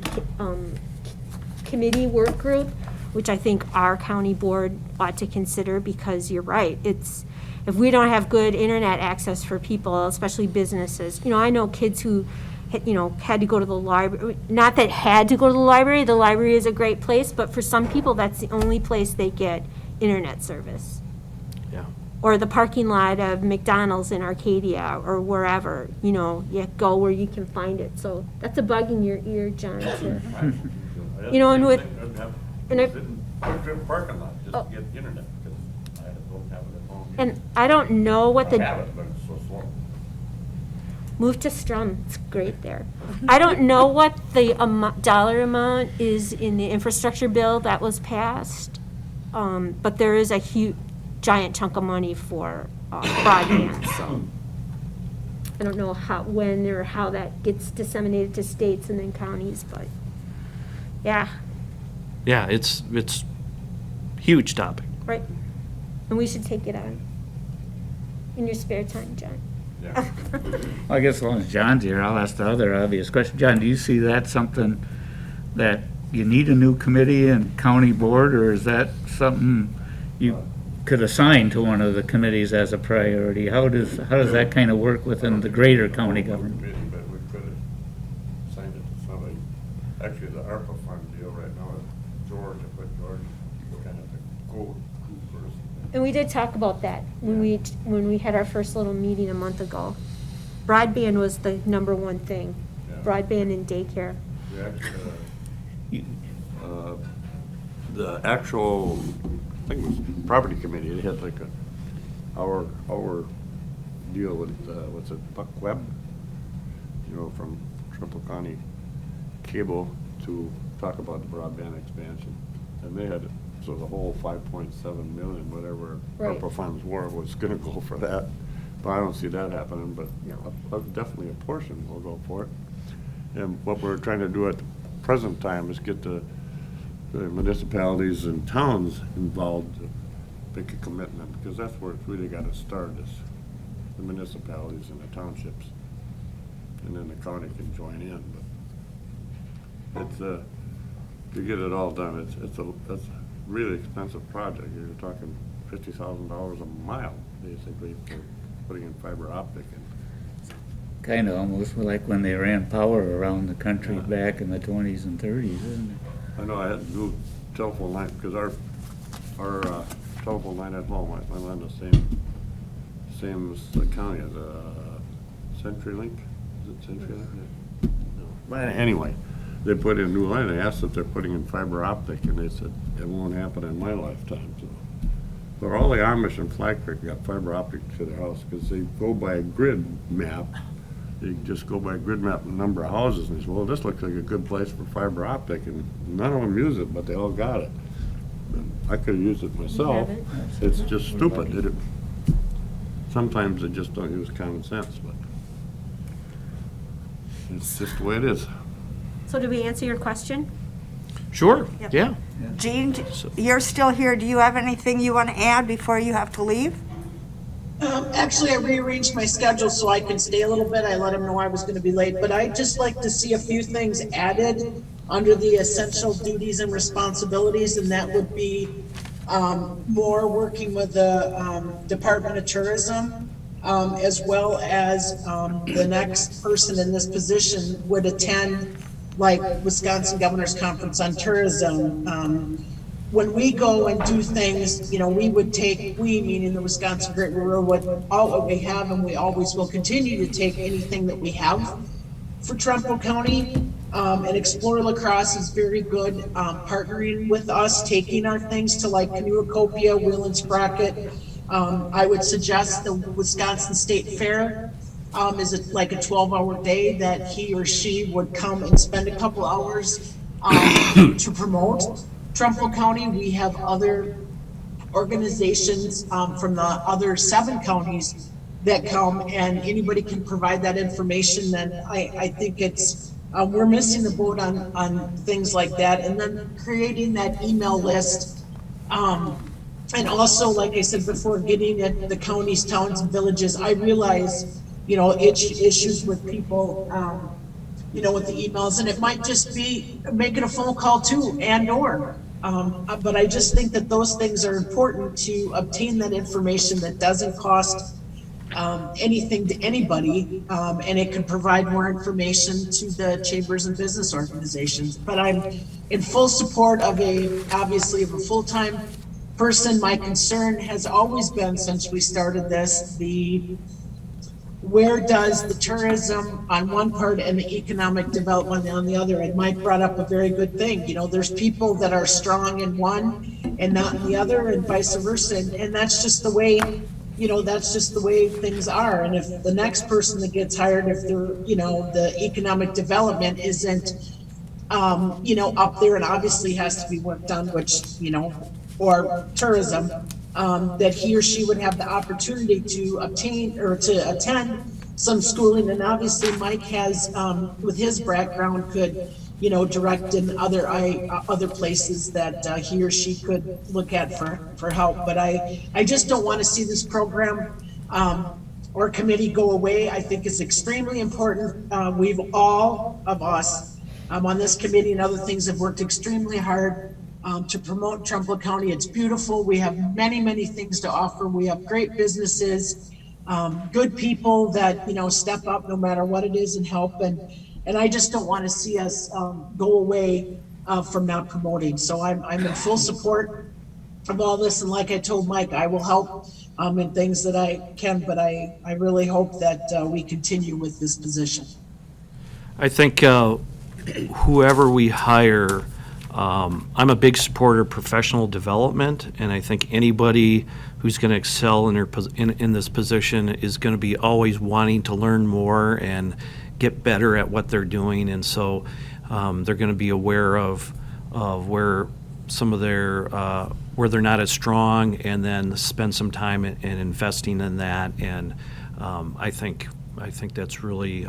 committee work group, which I think our county board ought to consider, because you're right, if we don't have good internet access for people, especially businesses, I know kids who, had to go to the library, not that had to go to the library is a great place, but for some people, that's the only place they get internet service. Yeah. Or the parking lot of McDonald's in Arcadia, or wherever, you go where you can find it. So that's a bug in your ear, John, too. And with, and I, Parking lot, just to get internet, because I don't have it at home. and I don't know what I the, have it, but it's so slow. move to Strum, it's great there. I don't know what the dollar amount is in the infrastructure bill that was passed, but there is a giant chunk of money for broadband, so. I don't know when or how that gets disseminated to states and then counties, but, yeah, Yeah, it's huge topic. right. And we should take it on in your spare time, John. Yeah. I guess as long as John's here, I'll ask the other obvious question. John, do you see that something that you need a new committee and county board, or is that something you could assign to one of the committees as a priority? How does that kind of work within the greater county government? But we could have signed it to somebody. Actually, the ARPA fund deal right now is George, but George is kind of the go-to person. And we did talk about that when we had our first little meeting a month ago. Broadband was the number one thing, Yeah. broadband and daycare. The actual, I think it was property committee, it had like our deal with, what's it, Buck Webb? From Tremple County Cable to talk about the broadband expansion. And they had, so the whole 5.7 million, whatever Right. ARPA funds were, was gonna go for that. But I don't see that happening, but definitely a portion will go for it. And what we're trying to do at the present time is get the municipalities and towns involved to make a commitment, because that's where it's really gotta start, is the municipalities and the townships. And then the county can join in, but it's, to get it all done, it's a really expensive project. You're talking $50,000 a mile, basically, for putting in fiber optic. Kind of almost like when they ran power around the country back in the 20s and 30s, isn't it? I know I had to do telephone line, because our telephone line at home, I'm on the same as the county, as CenturyLink. Is it CenturyLink? No. But anyway, they put in a new line. They asked if they're putting in fiber optic, and they said, it won't happen in my lifetime. So, but all the Amish in Flag Creek got fiber optic to their house, because they go by a grid map. You just go by a grid map and the number of houses, and they say, well, this looks like a good place for fiber optic, and none of them use it, but they all got it. And I could have used it myself. It's just stupid. Sometimes they just don't use common sense, but it's just the way it is. So did we answer your question? Sure, Yep. yeah. Jean, you're still here. Do you have anything you want to add before you have to leave? Actually, I rearranged my schedule so I can stay a little bit. I let him know I was gonna be late, but I'd just like to see a few things added under the essential duties and responsibilities, and that would be more working with the Department of Tourism, as well as the next person in this position would attend like Wisconsin Governor's Conference on Tourism. When we go and do things, we would take, we meaning the Wisconsin Great Railroad, all what we have, and we always will continue to take anything that we have for Tremple County. And Explore La Crosse is very good, partnering with us, taking our things to like Canoacopia, Wheel and Sprocket. I would suggest the Wisconsin State Fair is it like a 12-hour day that he or she would come and spend a couple hours to promote Trumbull County. We have other organizations from the other 7 counties that come, and anybody can provide that information. Then I think it's we're missing the boat on things like that, and then creating that email list. And also, like I said before, getting at the counties, towns, and villages. I realize issues with people, with the emails, and it might just be making a phone call too, but I just think that those things are important to obtain that information that doesn't cost anything to anybody, and it can provide more information to the chambers and business organizations. But I'm in full support of obviously of a full-time person. My concern has always been, since we started this, where does the tourism on one part and the economic development on the other? And Mike brought up a very good thing. There's people that are strong in one and not in the other, and vice versa. And that's just the way, things are. And if the next person that gets hired, if they're, the economic development isn't, up there, and obviously has to be worked on, which, or tourism, that he or she would have the opportunity to obtain or to attend some schooling. And obviously Mike has, with his background, could, direct in other places that he or she could look at for help. But I just don't want to see this program or committee go away. I think it's extremely important. We've all of us on this committee and other things have worked extremely hard to promote Tremple County. It's beautiful. We have many, many things to offer. We have great businesses, good people that, step up no matter what it is and help. And I just don't want to see us go away from not promoting. So I'm in full support of all this. And like I told Mike, I will help in things that I can, but I really hope that we continue with this position. I think whoever we hire, I'm a big supporter of professional development, and I think anybody who's going to excel in this position is going to be always wanting to learn more and get better at what they're doing. And so they're going to be aware of where some of their where they're not as strong, and then spend some time in investing in that. And I think that's really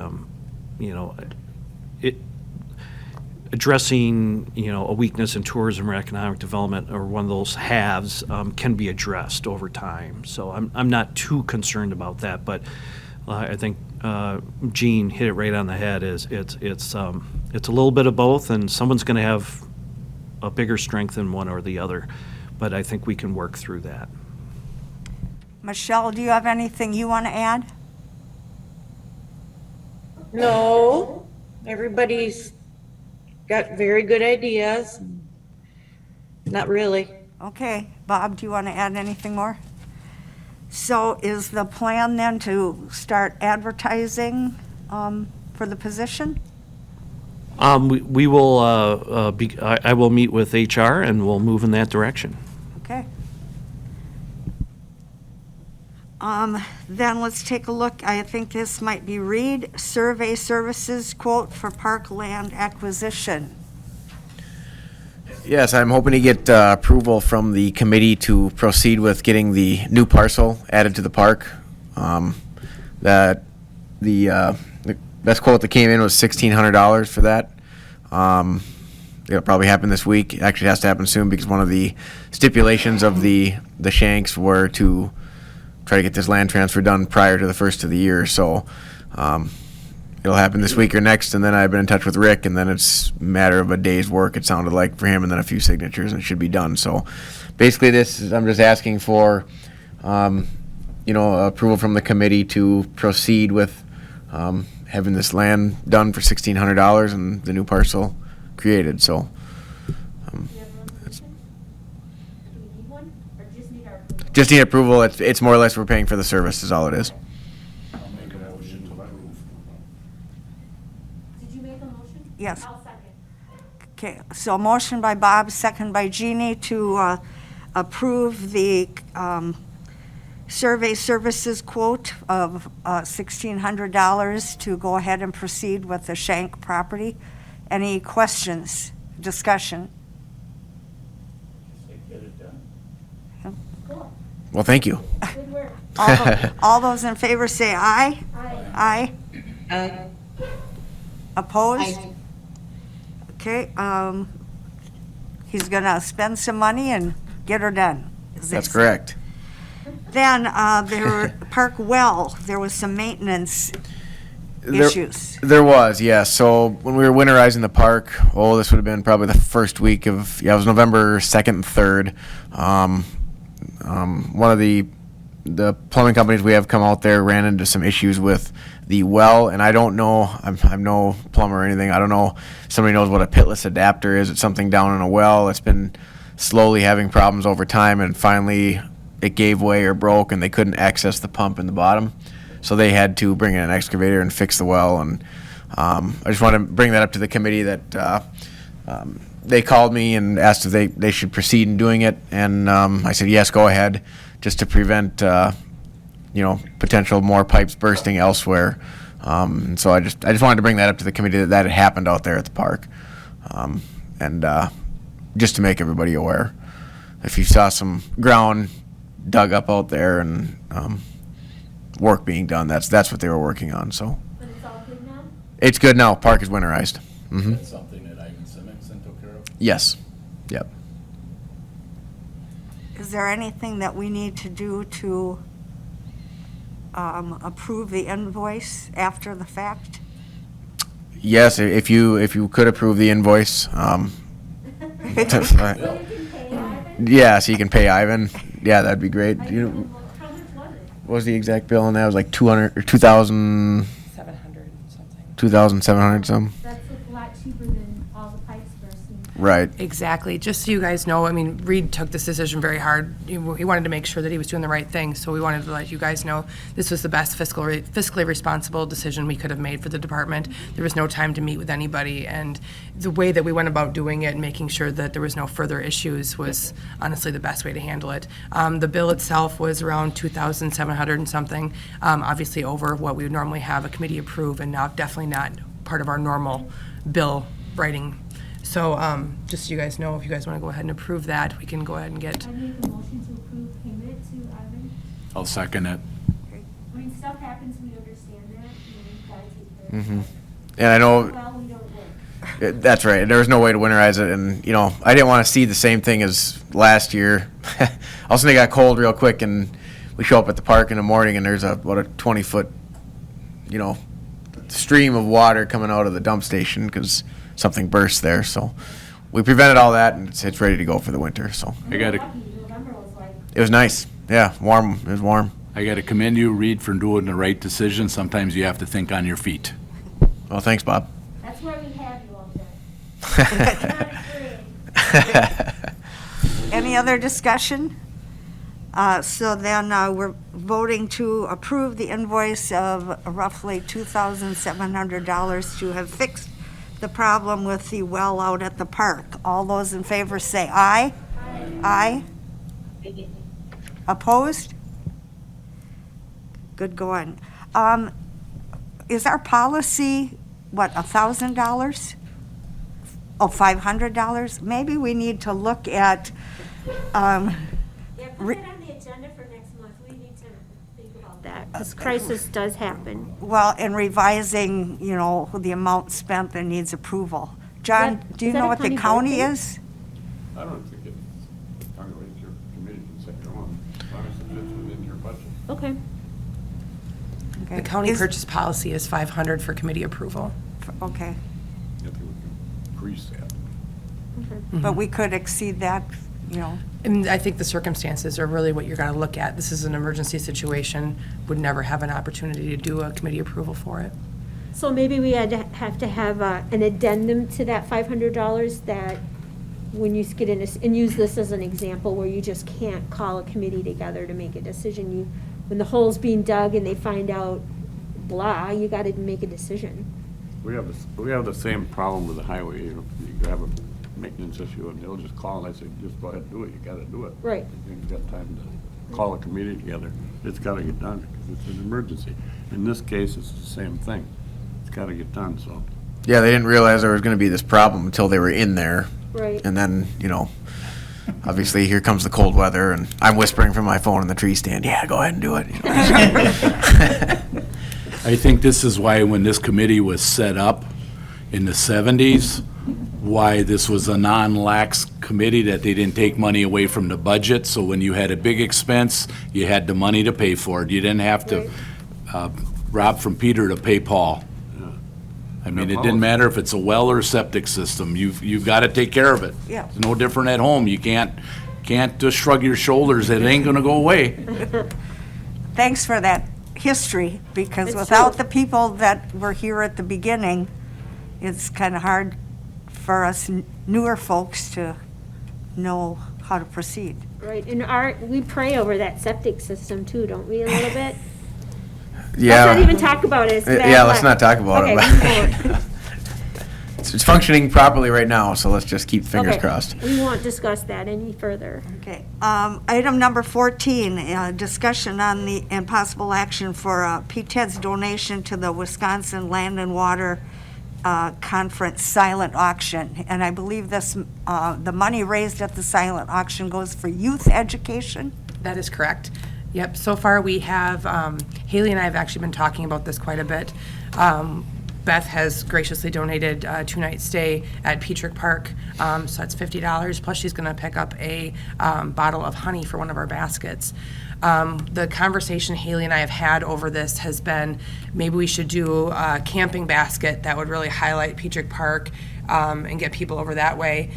addressing, a weakness in tourism or economic development, or one of those halves, can be addressed over time. So I'm not too concerned about that, but I think Gene hit it right on the head. It's a little bit of both, and someone's going to have a bigger strength in one or the other, but I think we can work through that. Michelle, do you have anything you want to add? No, everybody's got very good ideas. Not really. Okay, Bob, do you want to add anything more? So is the plan then to start advertising for the position? We will, I will meet with HR and we'll move in that direction. Okay. Then let's take a look. I think this might be Reed, survey services quote for Parkland acquisition. Yes, I'm hoping to get approval from the committee to proceed with getting the new parcel added to the park. That the best quote that came in was $1,600 for that. It'll probably happen this week. Actually, it has to happen soon because one of the stipulations of the Shanks were to try to get this land transfer done prior to the first of the year. So it'll happen this week or next, and then I've been in touch with Rick, and then it's a matter of a day's work, it sounded like, for him, and then a few signatures, and it should be done. So basically I'm just asking for, approval from the committee to proceed with having this land done for $1,600 and the new parcel created. So just need approval. It's more or less we're paying for the service is all it is. I'll make a motion to approve. Did you make a motion? Yes. I'll second. Okay, so motion by Bob, second by Jeannie to approve the survey services quote of $1,600 to go ahead and proceed with the Shank property. Any questions, discussion? Get it done. Well, thank you. Good work. All those in favor say aye. Aye. Aye. Opposed? Okay, he's gonna spend some money and get her done. That's correct. Then, there park well, there was some maintenance issues. There was, yeah. So when we were winterizing the park, this would have been probably the first week of, it was November 2nd and 3rd. One of the plumbing companies we have come out there ran into some issues with the well, and I don't know, I'm no plumber or anything. I don't know if somebody knows what a pitless adapter is. It's something down in a well. It's been slowly having problems over time, and finally it gave way or broke, and they couldn't access the pump in the bottom. So they had to bring in an excavator and fix the well. And I just want to bring that up to the committee that they called me and asked if they should proceed in doing it. And I said, yes, go ahead, just to prevent, potential more pipes bursting elsewhere. And so I just wanted to bring that up to the committee that had happened out there at the park. And just to make everybody aware. If you saw some ground dug up out there and work being done, that's what they were working on. So But it's all good now? it's good now. Park is winterized. Mm-hmm. That's something that Ivan Simmons took care of? Yes. Yep. Is there anything that we need to do to approve the invoice after the fact? Yes, if you could approve the invoice. Yeah, so you can pay Ivan. Yeah, that'd be great. What was the exact bill on that? It was like 200 or 2,000. 700 something. 2,700 some. That's a lot cheaper than all the pipes bursting. Right. Exactly. Just so you guys know, I mean, Reed took this decision very hard. He wanted to make sure that he was doing the right thing, so we wanted to let you guys know this was the best fiscally responsible decision we could have made for the department. There was no time to meet with anybody, and the way that we went about doing it and making sure that there was no further issues was honestly the best way to handle it. The bill itself was around 2,700 and something, obviously over what we would normally have a committee approve, and now definitely not part of our normal bill writing. So just so you guys know, if you guys want to go ahead and approve that, we can go ahead and get. I make a motion to approve payment to Ivan. I'll second it. I mean, stuff happens, we understand that, you gotta take care of Mm-hmm. it. And I know Well, we don't work. that's right. There was no way to winterize it, and I didn't want to see the same thing as last year. All of a sudden it got cold real quick, and we show up at the park in the morning, and there's about a 20-foot, stream of water coming out of the dump station because something burst there. So we prevented all that, and it's ready to go for the winter. So I got to November was like, it was nice. Yeah, warm. It was warm. I got to commend you, Reed, for doing the right decision. Sometimes you have to think on your feet. Well, thanks, Bob. that's why we have you all day. Not afraid. Any other discussion? So then we're voting to approve the invoice of roughly $2,700 to have fixed the problem with the well out at the park. All those in favor say aye. Aye. Opposed? Good going. Is our policy, what, $1,000? Oh, $500? Maybe we need to look at, Yeah, put that on the agenda for next month, we need to think about that, because crisis does happen. well, in revising, the amount spent that needs approval. John, do you is that know a what the county county board thing? is? I don't think it's, your committee can set your own, as long as it fits within your budget. Okay. The county Is- purchase policy is 500 for committee approval. Okay, I think we can increase that. but we could exceed that, And I think the circumstances are really what you're going to look at. This is an emergency situation, would never have an opportunity to do a committee approval for it. So maybe we have to have an addendum to that $500 that when you get in, and use this as an example where you just can't call a committee together to make a decision. When the hole's being dug and they find out blah, you got to make a decision. We have the same problem with the highway, you have a maintenance issue, and they'll just call, and I say, just go ahead and do it, you gotta do it. Right. You've got time to call a committee together, it's gotta get done, because it's an emergency. In this case, it's the same thing, it's gotta get done, so. Yeah, they didn't realize there was going to be this problem until they were in there. Right. And then, obviously here comes the cold weather, and I'm whispering from my phone in the tree stand, yeah, go ahead and do it. I think this is why when this committee was set up in the 70s, why this was a non-lax committee, that they didn't take money away from the budget, so when you had a big expense, you had the money to pay for it. You didn't have to rob from Peter to pay Paul. I mean, it didn't matter if it's a well or a septic system, you've got to take care of it. Yeah. It's no different at home. You can't just shrug your shoulders, it ain't gonna go away. Thanks for that history, because It's without true. the people that were here at the beginning, it's kind of hard for us newer folks to know how to proceed. Right, and we pray over that septic system too, don't we, a little bit? Yeah. Let's not even talk about it. It's bad Yeah, let's luck. not talk about Okay, it. we won't. It's functioning properly right now, so let's just keep fingers Okay, crossed. We won't discuss that any further. Okay, item number 14, discussion on the, and possible action for PTED's donation to the Wisconsin Land and Water Conference silent auction. And I believe this, the money raised at the silent auction goes for youth education? That is correct. Yep, so far we have, Haley and I have actually been talking about this quite a bit. Beth has graciously donated a 2-night stay at Petrick Park, so that's $50, plus she's gonna pick up a bottle of honey for one of our baskets. The conversation Haley and I have had over this has been, maybe we should do a camping basket that would really highlight Petrick Park, and get people over that way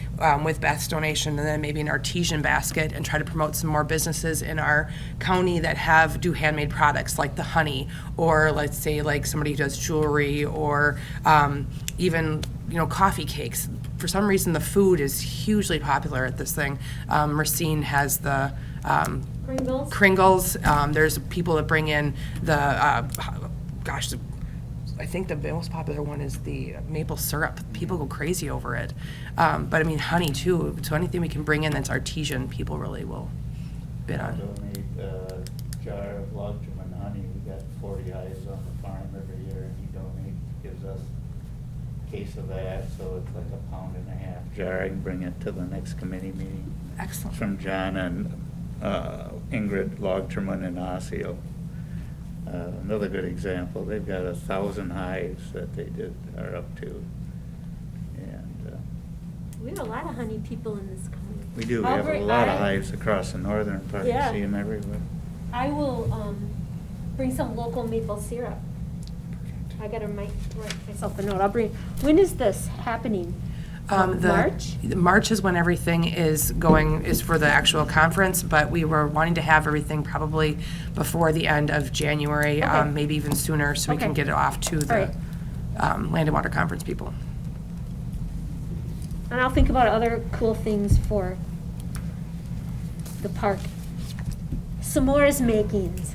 with Beth's donation, and then maybe an artesian basket, and try to promote some more businesses in our county that do handmade products like the honey, or let's say like somebody who does jewelry, or even coffee cakes. For some reason, the food is hugely popular at this thing. Racine has the Kringles. There's people that bring in the I think the most popular one is the maple syrup. People go crazy over it. But I mean, honey too. So anything we can bring in that's artesian, people really will bid on. Donate a jar of Loggerman honey. We got 40 hives on the farm every year, and he gives us a case of that, so it's like a 1.5 pound jar. I can bring it to the next committee meeting. Excellent. From John and Ingrid Loggerman in Osseo. Another good example, they've got 1,000 hives that they are up to. And We have a lot of honey people in this county. we do, we have a lot of hives across the northern part, you Yeah. see them everywhere. I will bring some local maple syrup. I gotta write myself a note. When is this happening? March? March is when everything is for the actual conference, but we were wanting to have everything probably before the end of January, Okay. maybe even sooner, so we can Okay. get it off to the right. Land and Water Conference people. And I'll think about other cool things for the park. S'mores makings.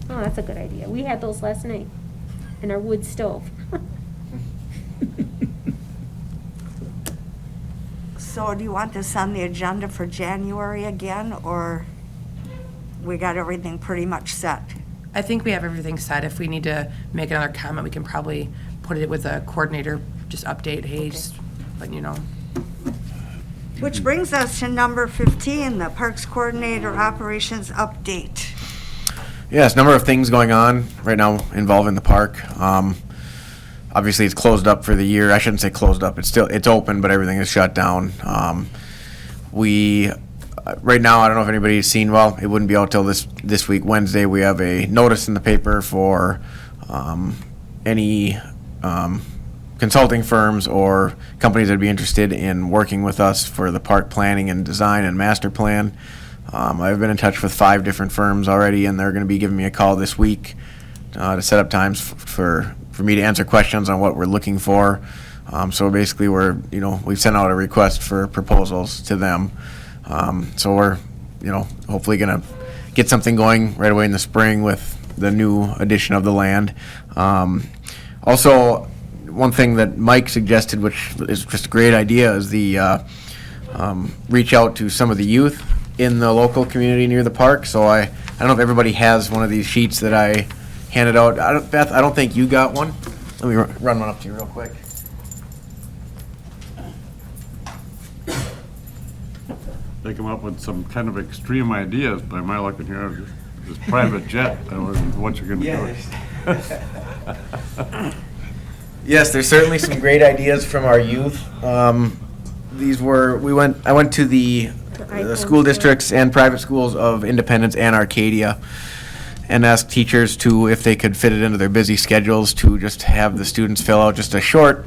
Oh, that's a good idea. We had those last night in our wood stove. So do you want this on the agenda for January again, or we got everything pretty much set? I think we have everything set. If we need to make another comment, we can probably put it with a coordinator, just update, hey, just letting you know. Which brings us to number 15, the Parks Coordinator Operations Update. Yes, number of things going on right now involving the park. Obviously, it's closed up for the year. I shouldn't say closed up. It's open, but everything is shut down. Right now, I don't know if anybody's seen. Well, it wouldn't be out till this week, Wednesday. We have a notice in the paper for any consulting firms or companies that'd be interested in working with us for the park planning and design and master plan. I've been in touch with 5 different firms already, and they're going to be giving me a call this week to set up times for me to answer questions on what we're looking for. So basically, we've sent out a request for proposals to them. So we're, hopefully going to get something going right away in the spring with the new addition of the land. Also, one thing that Mike suggested, which is just a great idea, is the reach out to some of the youth in the local community near the park. So I don't know if everybody has one of these sheets that I handed out. Beth, I don't think you got one. Let me run one up to you real quick. They come up with some kind of extreme ideas, by my luck in here, this private jet, what you're gonna do. Yes, there's certainly some great ideas from our youth. I went to the school districts and private schools of Independence and Arcadia and asked teachers to, if they could fit it into their busy schedules, to just have the students fill out just a short,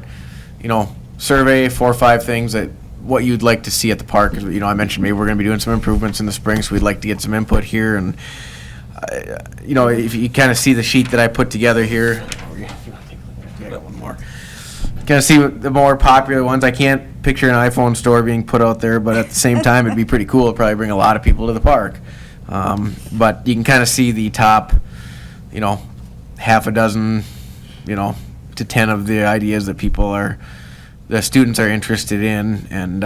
survey, 4 or 5 things that what you'd like to see at the park. I mentioned maybe we're going to be doing some improvements in the spring, so we'd like to get some input here. And, if you kind of see the sheet that I put together here, I got one more. Kind of see the more popular ones. I can't picture an iPhone store being put out there, but at the same time, it'd be pretty cool. It'd probably bring a lot of people to the park. But you can kind of see the top, half a dozen, to 10 of the ideas that the students are interested in. And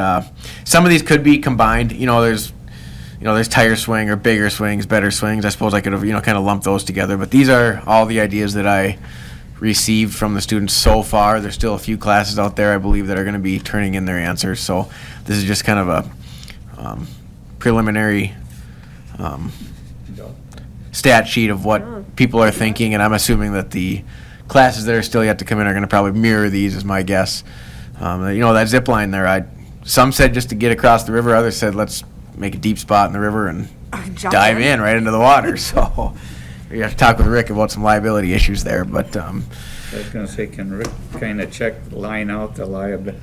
some of these could be combined. There's tire swing or bigger swings, better swings. I suppose I could have, kind of lumped those together. But these are all the ideas that I received from the students so far. There's still a few classes out there, I believe, that are going to be turning in their answers. So this is just kind of a preliminary stat sheet of what people are thinking, and I'm assuming that the classes that are still yet to come in are going to probably mirror these, is my guess. That zip line there, some said just to get across the river, others said let's make a deep spot in the river and dive in right into the water. So you have to talk with Rick about some liability issues there, but I was going to say, can Rick kind of line out the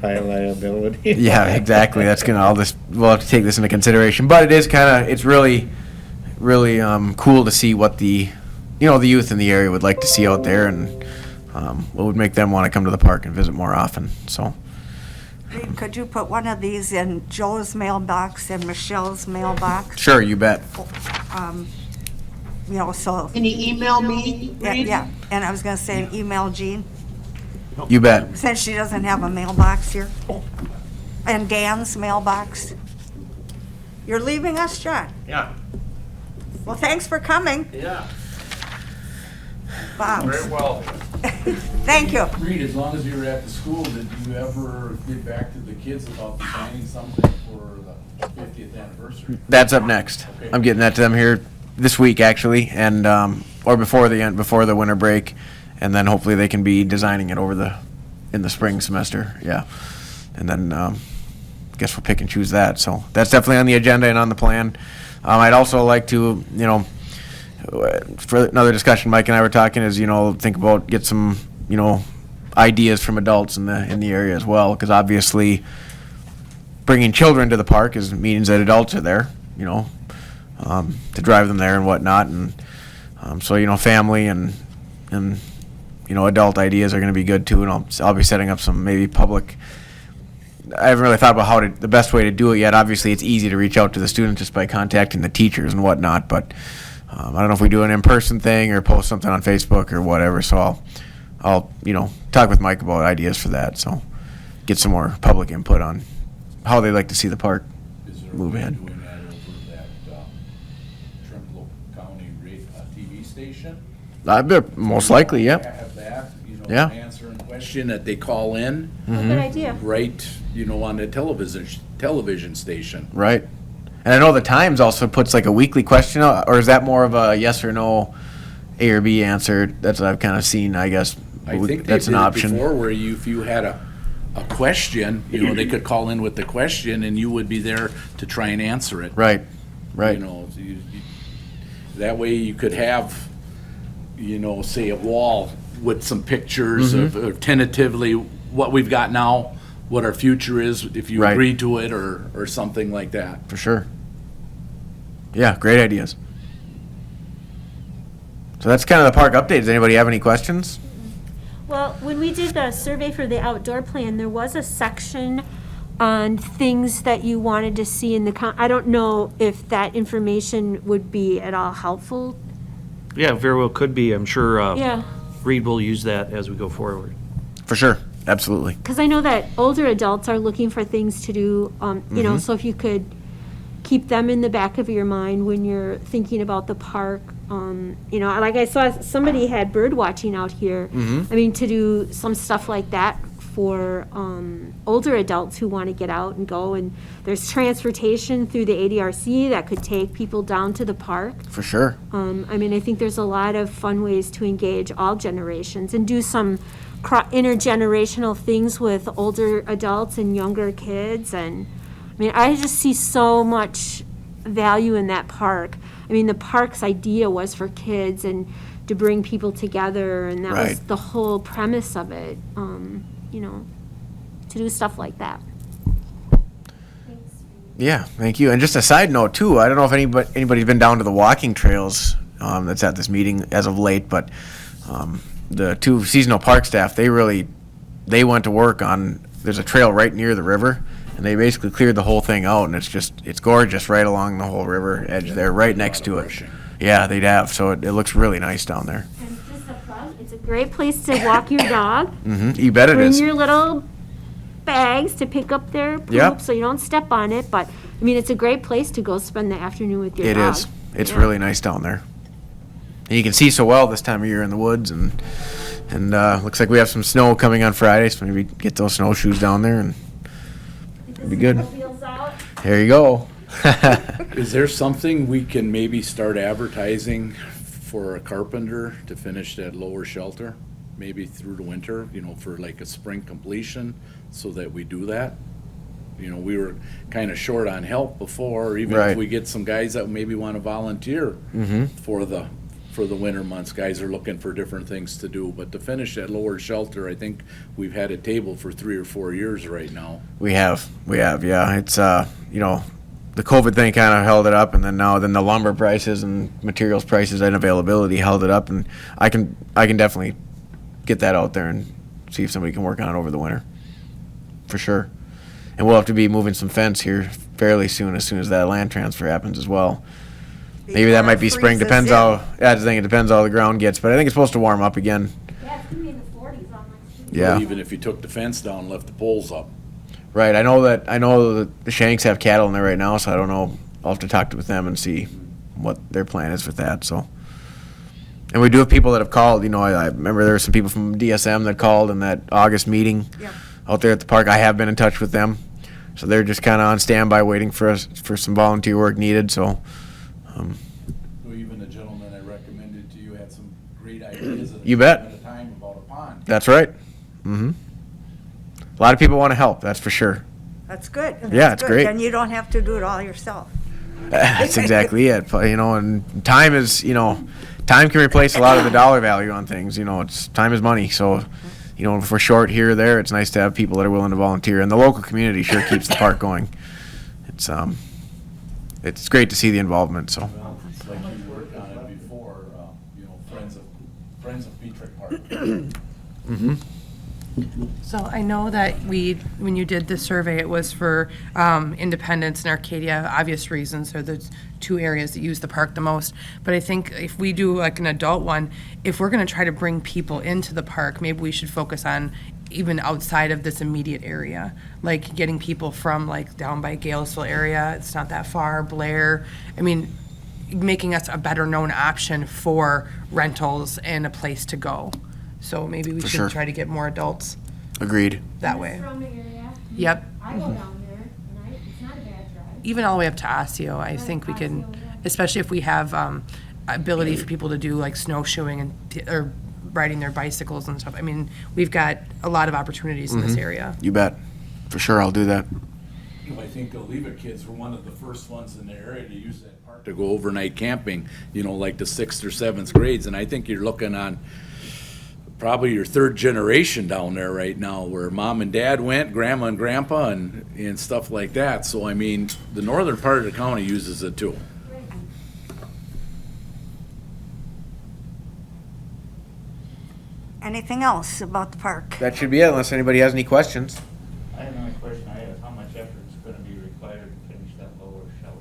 high liability? Yeah, exactly. That's going to we'll have to take this into consideration. But it's really, really cool to see what the youth in the area would like to see out there, and what would make them want to come to the park and visit more often. So, Reed, could you put one of these in Joe's mailbox and Michelle's mailbox? Sure, you bet. So. Can you email me, Reed? Yeah, and I was going to say an email Jean, You bet. since she doesn't have a mailbox here. And Dan's mailbox. You're leaving us, John? Yeah. Well, thanks for coming. Yeah. Bob. Very well. Thank you. Reed, as long as you were at the school, did you ever get back to the kids about designing something for the 50th anniversary? That's up next. Okay. I'm getting that to them here this week, actually, and or before the winter break, and then hopefully they can be designing it in the spring semester. Yeah, and then guess we'll pick and choose that. So that's definitely on the agenda and on the plan. I'd also like to, for another discussion Mike and I were talking is, think about get some, ideas from adults in the area as well, because obviously bringing children to the park means that adults are there, to drive them there and whatnot, and so family and adult ideas are going to be good too, and I'll be setting up some maybe public. I haven't really thought about the best way to do it yet. Obviously, it's easy to reach out to the students just by contacting the teachers and whatnot, but I don't know if we do an in-person thing or post something on Facebook or whatever. So I'll talk with Mike about ideas for that. So get some more public input on how they like to see the park move ahead. Doing that over that Tremple County TV station? Most likely, yeah. Have that, Yeah. answering a question that they call in, Good idea. right, on the television station. Right. And I know the Times also puts like a weekly question out, or is that more of a yes or no, A or B answer? That's what I've kind of seen, I guess. I think they that's did an it option. before where if you had a question, they could call in with the question and you would be there to try and answer it. Right. Right. That way you could have, say a wall with some pictures of tentatively what we've got now, what our future is, if you Right. agree to it or something like that. For sure. Yeah, great ideas. So that's kind of the park update. Does anybody have any questions? Well, when we did the survey for the outdoor plan, there was a section on things that you wanted to see in the, I don't know if that information would be at all helpful. Yeah, very well could be. I'm sure Yeah, Reed will use that as we go forward. For sure. Absolutely. because I know that older adults are looking for things to do, so if you could keep them in the back of your mind when you're thinking about the park. Like I saw somebody had bird watching out here. I mean, to do some stuff like that for older adults who want to get out and go. And there's transportation through the ADRC that could take people down to the park. For sure. I think there's a lot of fun ways to engage all generations and do some intergenerational things with older adults and younger kids. And I mean, I just see so much value in that park. I mean, the park's idea was for kids and to bring people together, and that was Right. the whole premise of it, to do stuff like that. Yeah, thank you. And just a side note too, I don't know if anybody's been down to the walking trails that's at this meeting as of late, but the two seasonal park staff, they went to work on, there's a trail right near the river, and they basically cleared the whole thing out, and it's gorgeous right along the whole river edge there, right next to it. Yeah, they'd have, so it looks really nice down there. And just a plug, it's a great place to walk your dog. You bet it Bring is. your little bags to pick up their poop, Yep. so you don't step on it. But I mean, it's a great place to go spend the afternoon with your It dog. is. It's Yeah. really nice down there. And you can see so well this time of year in the woods, and looks like we have some snow coming on Friday, so maybe get those snowshoes down there, and it'll be good. There you go. Is there something we can maybe start advertising for a carpenter to finish that lower shelter? Maybe through the winter, for like a spring completion, so that we do that? We were kind of short on help before, even Right. if we get some guys that maybe want to volunteer for the winter months. Guys are looking for different things to do, but to finish that lower shelter, I think we've had it tabled for 3 or 4 years right now. We have, yeah. It's, the COVID thing kind of held it up, and then the lumber prices and materials prices and availability held it up, and I can definitely get that out there and see if somebody can work on it over the winter, for sure. And we'll have to be moving some fence here fairly soon, as that land transfer happens as well. Maybe that might be spring, depends how, I think it depends how the ground gets, but I think it's supposed to warm up again. Yeah, it's gonna be in the 40s on next week. Yeah. Even if you took the fence down and left the poles up. Right, I know that the Shanks have cattle in there right now, so I don't know, I'll have to talk with them and see what their plan is with that, so. And we do have people that have called, I remember there were some people from DSM that called in that August meeting out there at the park. I have been in touch with them, so they're just kind of on standby waiting for some volunteer work needed, so. Even the gentleman I recommended to you had some great ideas at You bet. a time about a pond. That's right. A lot of people want to help, that's for sure. That's good. Yeah, That's it's good. great. And you don't have to do it all yourself. That's exactly it. But, and time is, time can replace a lot of the dollar value on things. Time is money. So, if we're short here or there, it's nice to have people that are willing to volunteer. And the local community sure keeps the park going. It's great to see the involvement. So. Well, it's like you worked on it before, Friends of Beatrick Park. So I know that when you did the survey, it was for Independence and Arcadia, obvious reasons, are the two areas that use the park the most. But I think if we do like an adult one, if we're gonna try to bring people into the park, maybe we should focus on even outside of this immediate area, like getting people from like down by Galesville area, it's not that far, Blair. I mean, making us a better known option for rentals and a place to go. So maybe we For should sure. try to get more adults Agreed. that way. Surrounding area. Yep. I go down there, and it's not a bad drive. Even all the way up to Osseo, I think we can, especially if we have ability for people to do like snowshoeing or riding their bicycles and stuff. I mean, we've got a lot of opportunities in this area. You bet. For sure, I'll do that. I think the Leavitt kids were one of the first ones in the area to use that park to go overnight camping, like the 6th or 7th grades. And I think you're looking on probably your 3rd generation down there right now, where mom and dad went, grandma and grandpa, and stuff like that. So, I mean, the northern part of the county uses it too. Anything else about the park? That should be it, unless anybody has any questions. I have another question I have, is how much effort is going to be required to finish that lower shelter?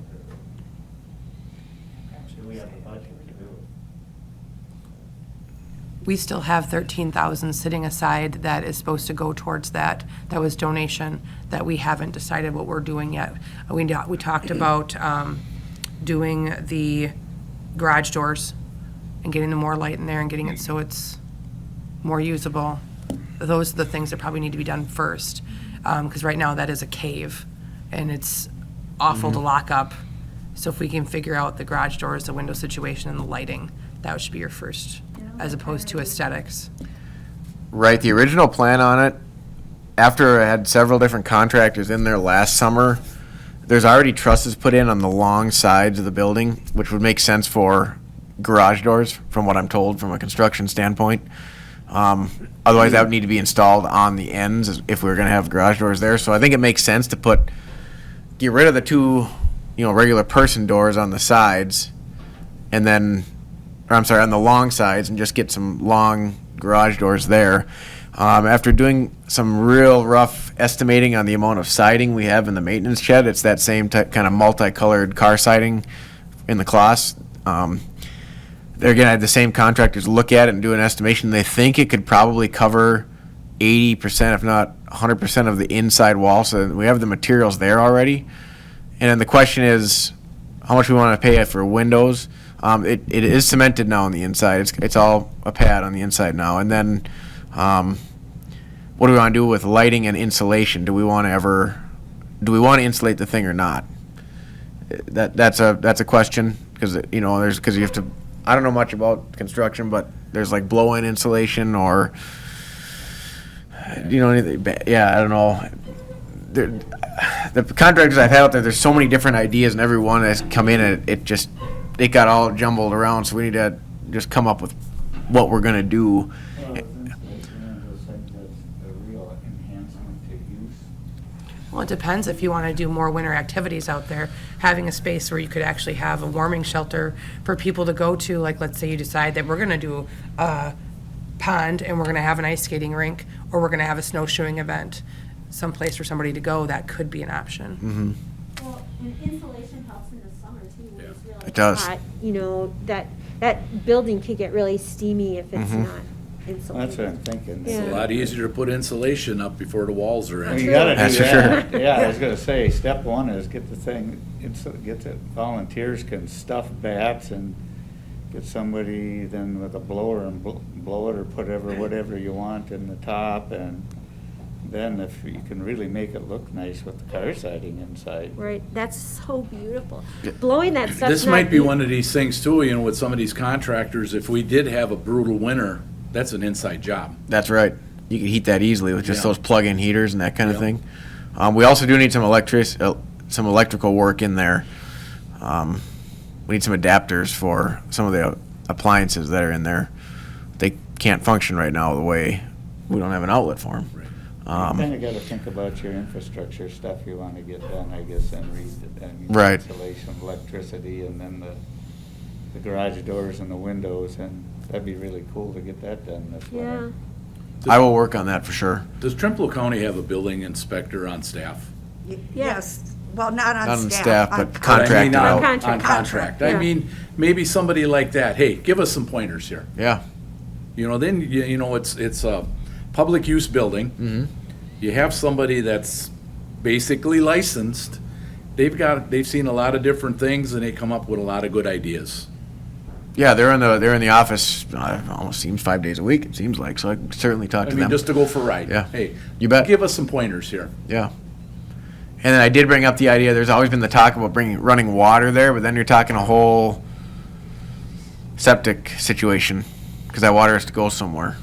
Do we have the budget to do it? We still have 13,000 sitting aside that is supposed to go towards that. That was donation that we haven't decided what we're doing yet. We talked about doing the garage doors and getting the more light in there and getting it so it's more usable. Those are the things that probably need to be done first. Because right now that is a cave and it's awful to lock up. So if we can figure out the garage doors, the window situation and the lighting, that should be your first, as opposed to aesthetics. write the original plan on it, after I had several different contractors in there last summer, there's already trusses put in on the long sides of the building, which would make sense for garage doors, from what I'm told, from a construction standpoint. Otherwise, that would need to be installed on the ends if we were going to have garage doors there. So I think it makes sense to get rid of the two, regular person doors on the sides, and then, on the long sides, and just get some long garage doors there. After doing some real rough estimating on the amount of siding we have in the maintenance shed, it's that same type, kind of multicolored car siding in the Claas. They're going to have the same contractors look at it and do an estimation. They think it could probably cover 80%, if not 100% of the inside wall. So we have the materials there already. And then the question is how much we want to pay for windows. It is cemented now on the inside. It's all a pad on the inside now. And then what do we want to do with lighting and insulation? Do we want to insulate the thing or not? That's a question, because you have to. I don't know much about construction, but there's like blow-in insulation or anything. Yeah, I don't know. The contractors I've had out there, there's so many different ideas, and every one that's come in, and it got all jumbled around. So we need to just come up with what we're gonna do. Well, it depends if you want to do more winter activities out there. Having a space where you could actually have a warming shelter for people to go to, like let's say you decide that we're going to do a pond and we're going to have an ice skating rink, or we're going to have a snowshoeing event, someplace for somebody to go, that could be an option. Mm-hmm. Well, and insulation helps in the summer too, when it's really It does. hot. That building could get really steamy if it's Mhm. not insulated. That's what I'm thinking. Yeah. It's a lot easier to put insulation up before the walls are Well, in. you gotta do That's for that. sure. Yeah, I was gonna say, step one is get the thing, volunteers can stuff bats and get somebody then with a blower and blow it, or put whatever you want in the top, and then if you can really make it look nice with the car siding inside. Right, that's so beautiful. Blowing that stuff. This might be one of these things too, with some of these contractors, if we did have a brutal winter, that's an inside job. That's right. You could heat that easily with just Yeah. those plug-in heaters and that kind of Yeah. thing. We also do need some electrical work in there. We need some adapters for some of the appliances that are in there. They can't function right now the way we don't have an outlet for them. You kinda gotta think about your infrastructure stuff you wanna get done, I guess, and Right. insulation, electricity, and then the garage doors and the windows, and that'd be really cool to get that done this Yeah. winter. I will work on that for sure. Does Tremple County have a building inspector on staff? Yes, well, not Not on on staff. staff, but on- I mean, contracted on- out. Contract. On contract. I Yeah. mean, maybe somebody like that, hey, give us some pointers here. Yeah. Then, it's a public use building. Mhm. You have somebody that's basically licensed. They've seen a lot of different things, and they come up with a lot of good ideas. Yeah, they're in the office, almost seems 5 days a week, it seems like, so I can certainly talk to them. Just to go for a ride. Yeah. Hey, You bet. give us some pointers here. Yeah. And then I did bring up the idea, there's always been the talk about running water there, but then you're talking a whole septic situation, because that water has to go somewhere.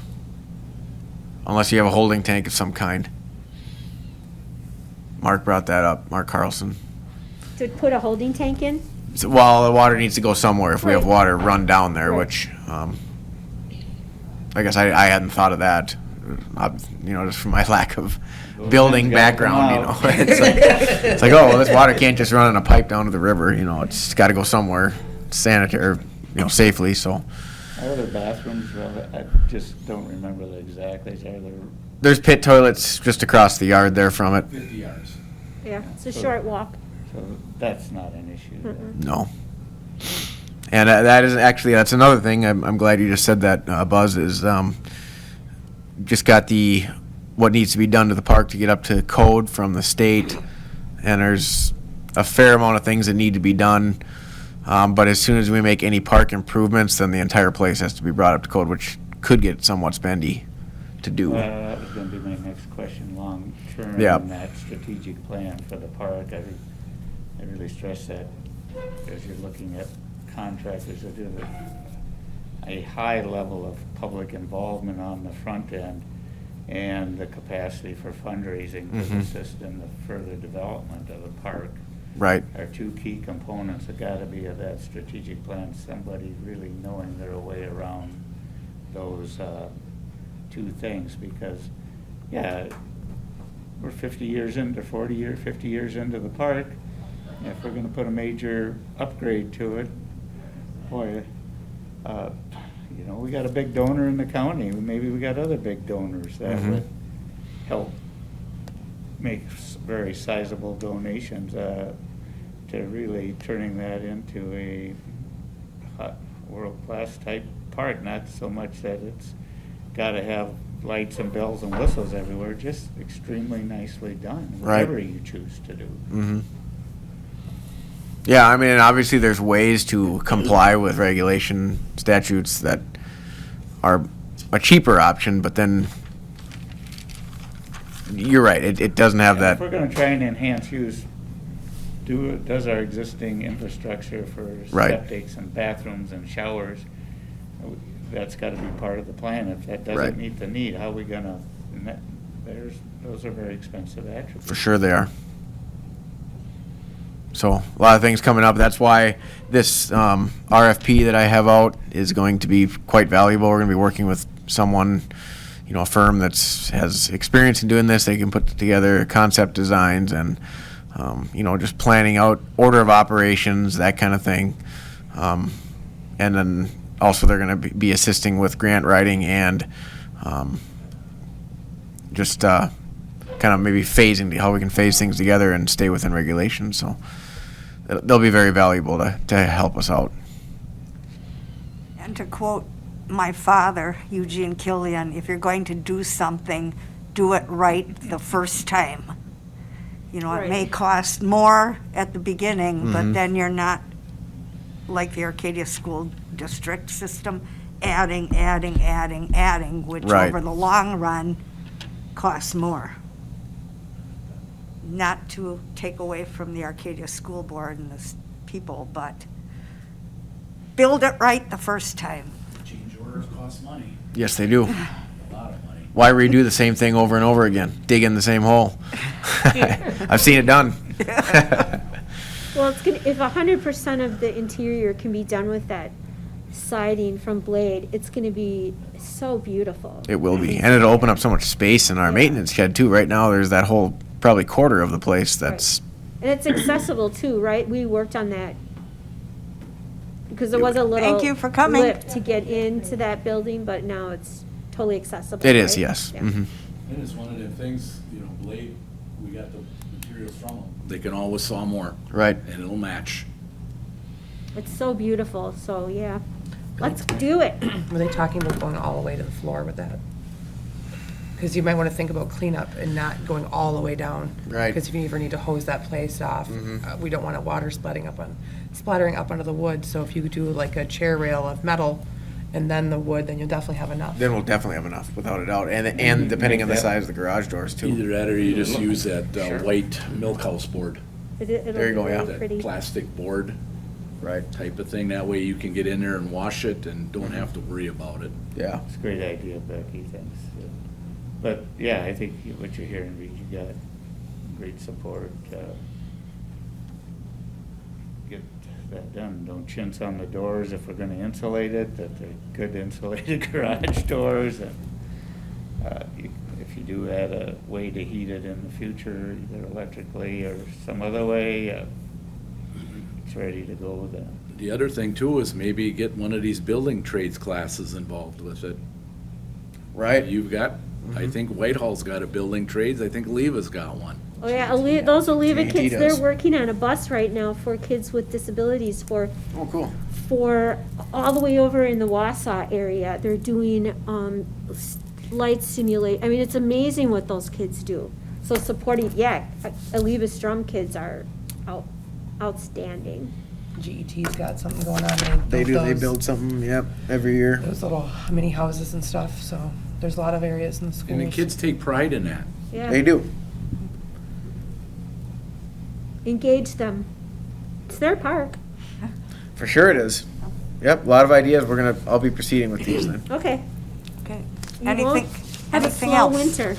Unless you have a holding tank of some kind. Mark brought that up, Mark Carlson. To put a holding tank in? So, well, the water needs to go somewhere if we have Right. water run down there, Right. which, I guess I hadn't thought of that, just from my lack of building things gotta come background, out. It's like, oh, well, this water can't just run in a pipe down to the river, it's gotta go somewhere sanitary, safely, so. Are there bathrooms, I just don't remember the exact, There's pit toilets just across the yard there from it. 50 yards. Yeah, it's a short walk. so that's not an issue then. No. And that's another thing, I'm glad you just said that, Buzz, is, just got what needs to be done to the park to get up to code from the state, and there's a fair amount of things that need to be done, but as soon as we make any park improvements, then the entire place has to be brought up to code, which could get somewhat spendy to do. That was gonna be my next question, long-term, Yeah. that strategic plan for the park. I really stress that as you're looking at contractors that do a high level of public involvement on the front end. and the capacity for fundraising to assist in the further development of the park. Right. Are two key components that gotta be of that strategic plan, somebody really knowing their way around those, two things, because, yeah, we're 50 years into, 40 years, 50 years into the park. If we're gonna put a major upgrade to it, boy, you know, we got a big donor in the county, maybe we got other big donors that would help make very sizable donations, to really turning that into a world-class type park, not so much that it's gotta have lights and bells and whistles everywhere, just extremely nicely done, Right. whatever you choose to do. Yeah, I mean, obviously there's ways to comply with regulation statutes that are a cheaper option, but then you're right, it doesn't have If we're that, gonna try and enhance use, does our existing infrastructure for Right. septics and bathrooms and showers, that's gotta be part of the plan. If that Right. doesn't meet the need, how are we gonna, those are very expensive attributes. for sure they are. So, a lot of things coming up, that's why this RFP that I have out is going to be quite valuable. We're gonna be working with someone, you know, a firm has experience in doing this. They can put together concept designs and, you know, just planning out order of operations, that kind of thing. And then also they're going to be assisting with grant writing and just kind of maybe phasing, how we can phase things together and stay within regulations. So they'll be very valuable to help us out. And to quote my father, Eugene Killian, if you're going to do something, do it right the first time. You know, it may cost more at the beginning, but then you're not, like the Arcadia School District system, adding, which Right. over the long run costs more. Not to take away from the Arcadia School Board and the people, but build it right the first time. Change orders cost money, Yes, they do. a lot of money. Why redo the same thing over and over again? Dig in the same hole. I've seen it done. Well, it's gonna, if 100% of the interior can be done with that siding from Blade, it's gonna be so beautiful. It will be, and it'll open up so much space in our maintenance shed too. Right now, there's that whole probably quarter of the place that's And it's accessible too, right? We worked on that. Because there was a little Thank you for coming. lip to get into that building, but now it's totally accessible. It is, right? yes. Yeah. Mhm. And it's one of the things, you know, Blade, we got the materials from them. They can always saw more. Right. And it'll match. It's so beautiful, so yeah. Let's do it. Were they talking about going all the way to the floor with that? Because you might want to think about cleanup and not going all the way down. Right. Because if you ever need to hose that place off, we don't want it water splattering up onto the wood. So if you could do like a chair rail of metal and then the wood, then you'll definitely have enough. Then we'll definitely have enough, without a doubt. And depending on the size of the garage doors too. Either that or you just use that white milk house board, It'll There you go, be yeah. really that pretty. plastic board Right. type of thing. That way you can get in there and wash it and don't have to worry about it. Yeah. It's a great idea, Becky, thanks. But, yeah, I think what you're hearing, Reed, you got great support. Get that done. Don't chintz on the doors if we're gonna insulate it, that they're good insulated garage doors. And if you do add a way to heat it in the future, either electrically or some other way, it's ready to go then. The other thing too is maybe get one of these building trades classes involved with it. Right. You've got, I think Whitehall's got a building trades, I think Leva's got one. Oh yeah, those Oliva T&T kids, they're does. working on a bus right now for kids with disabilities Oh, cool. for all the way over in the Wausau area. They're doing light simulate. I mean, it's amazing what those kids do. So supporting, Oliva Strum kids are outstanding. GET's got something going on. They those- build something, yep, every year. Those little mini houses and stuff, so there's a lot of areas in the schools. And the kids take pride in that. Yeah. They do. Engage them. It's their park. For sure it is. Yep, a lot of ideas. I'll be proceeding with these then. Okay. Okay. You Anything, Have a Anything slow else? winter.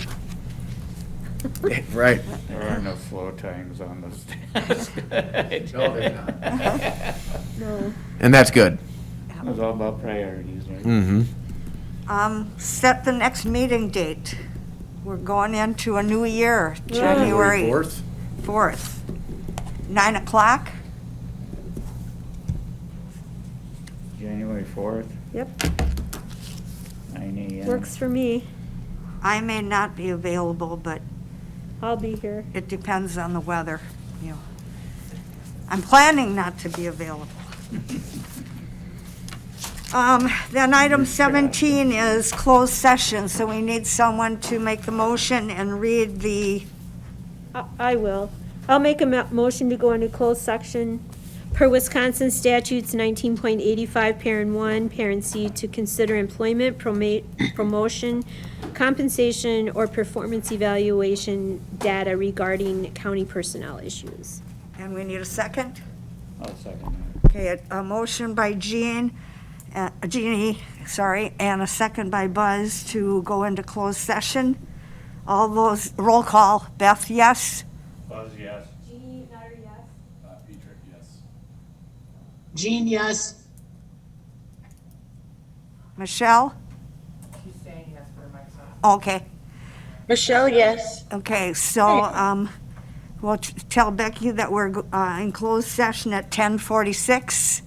Right. There are no flow times on the stage. No. And that's good. It's all about priorities, right? Mm-hmm. Set the next meeting date. We're going into a new year, January 4th. 9 o'clock? January 4th, Yep, 9 a.m. works for me. I may not be available, but I'll be here. it depends on the weather, you know. I'm planning not to be available. Then item 17 is closed session, so we need someone to make the motion and read the, I will. I'll make a motion to go into closed section per Wisconsin statutes 19.85, parent 1, parent C, to consider employment, promotion, compensation, or performance evaluation data regarding county personnel issues. and we need a second? I'll second that. Okay, a motion by Jeannie, and a second by Buzz to go into closed session. All those, roll call. Beth, yes? Buzz, yes. Jean, yes. Michelle? She's saying yes for Microsoft. Okay, Michelle, yes. okay, so, we'll tell Becky that we're in closed session at 10:46.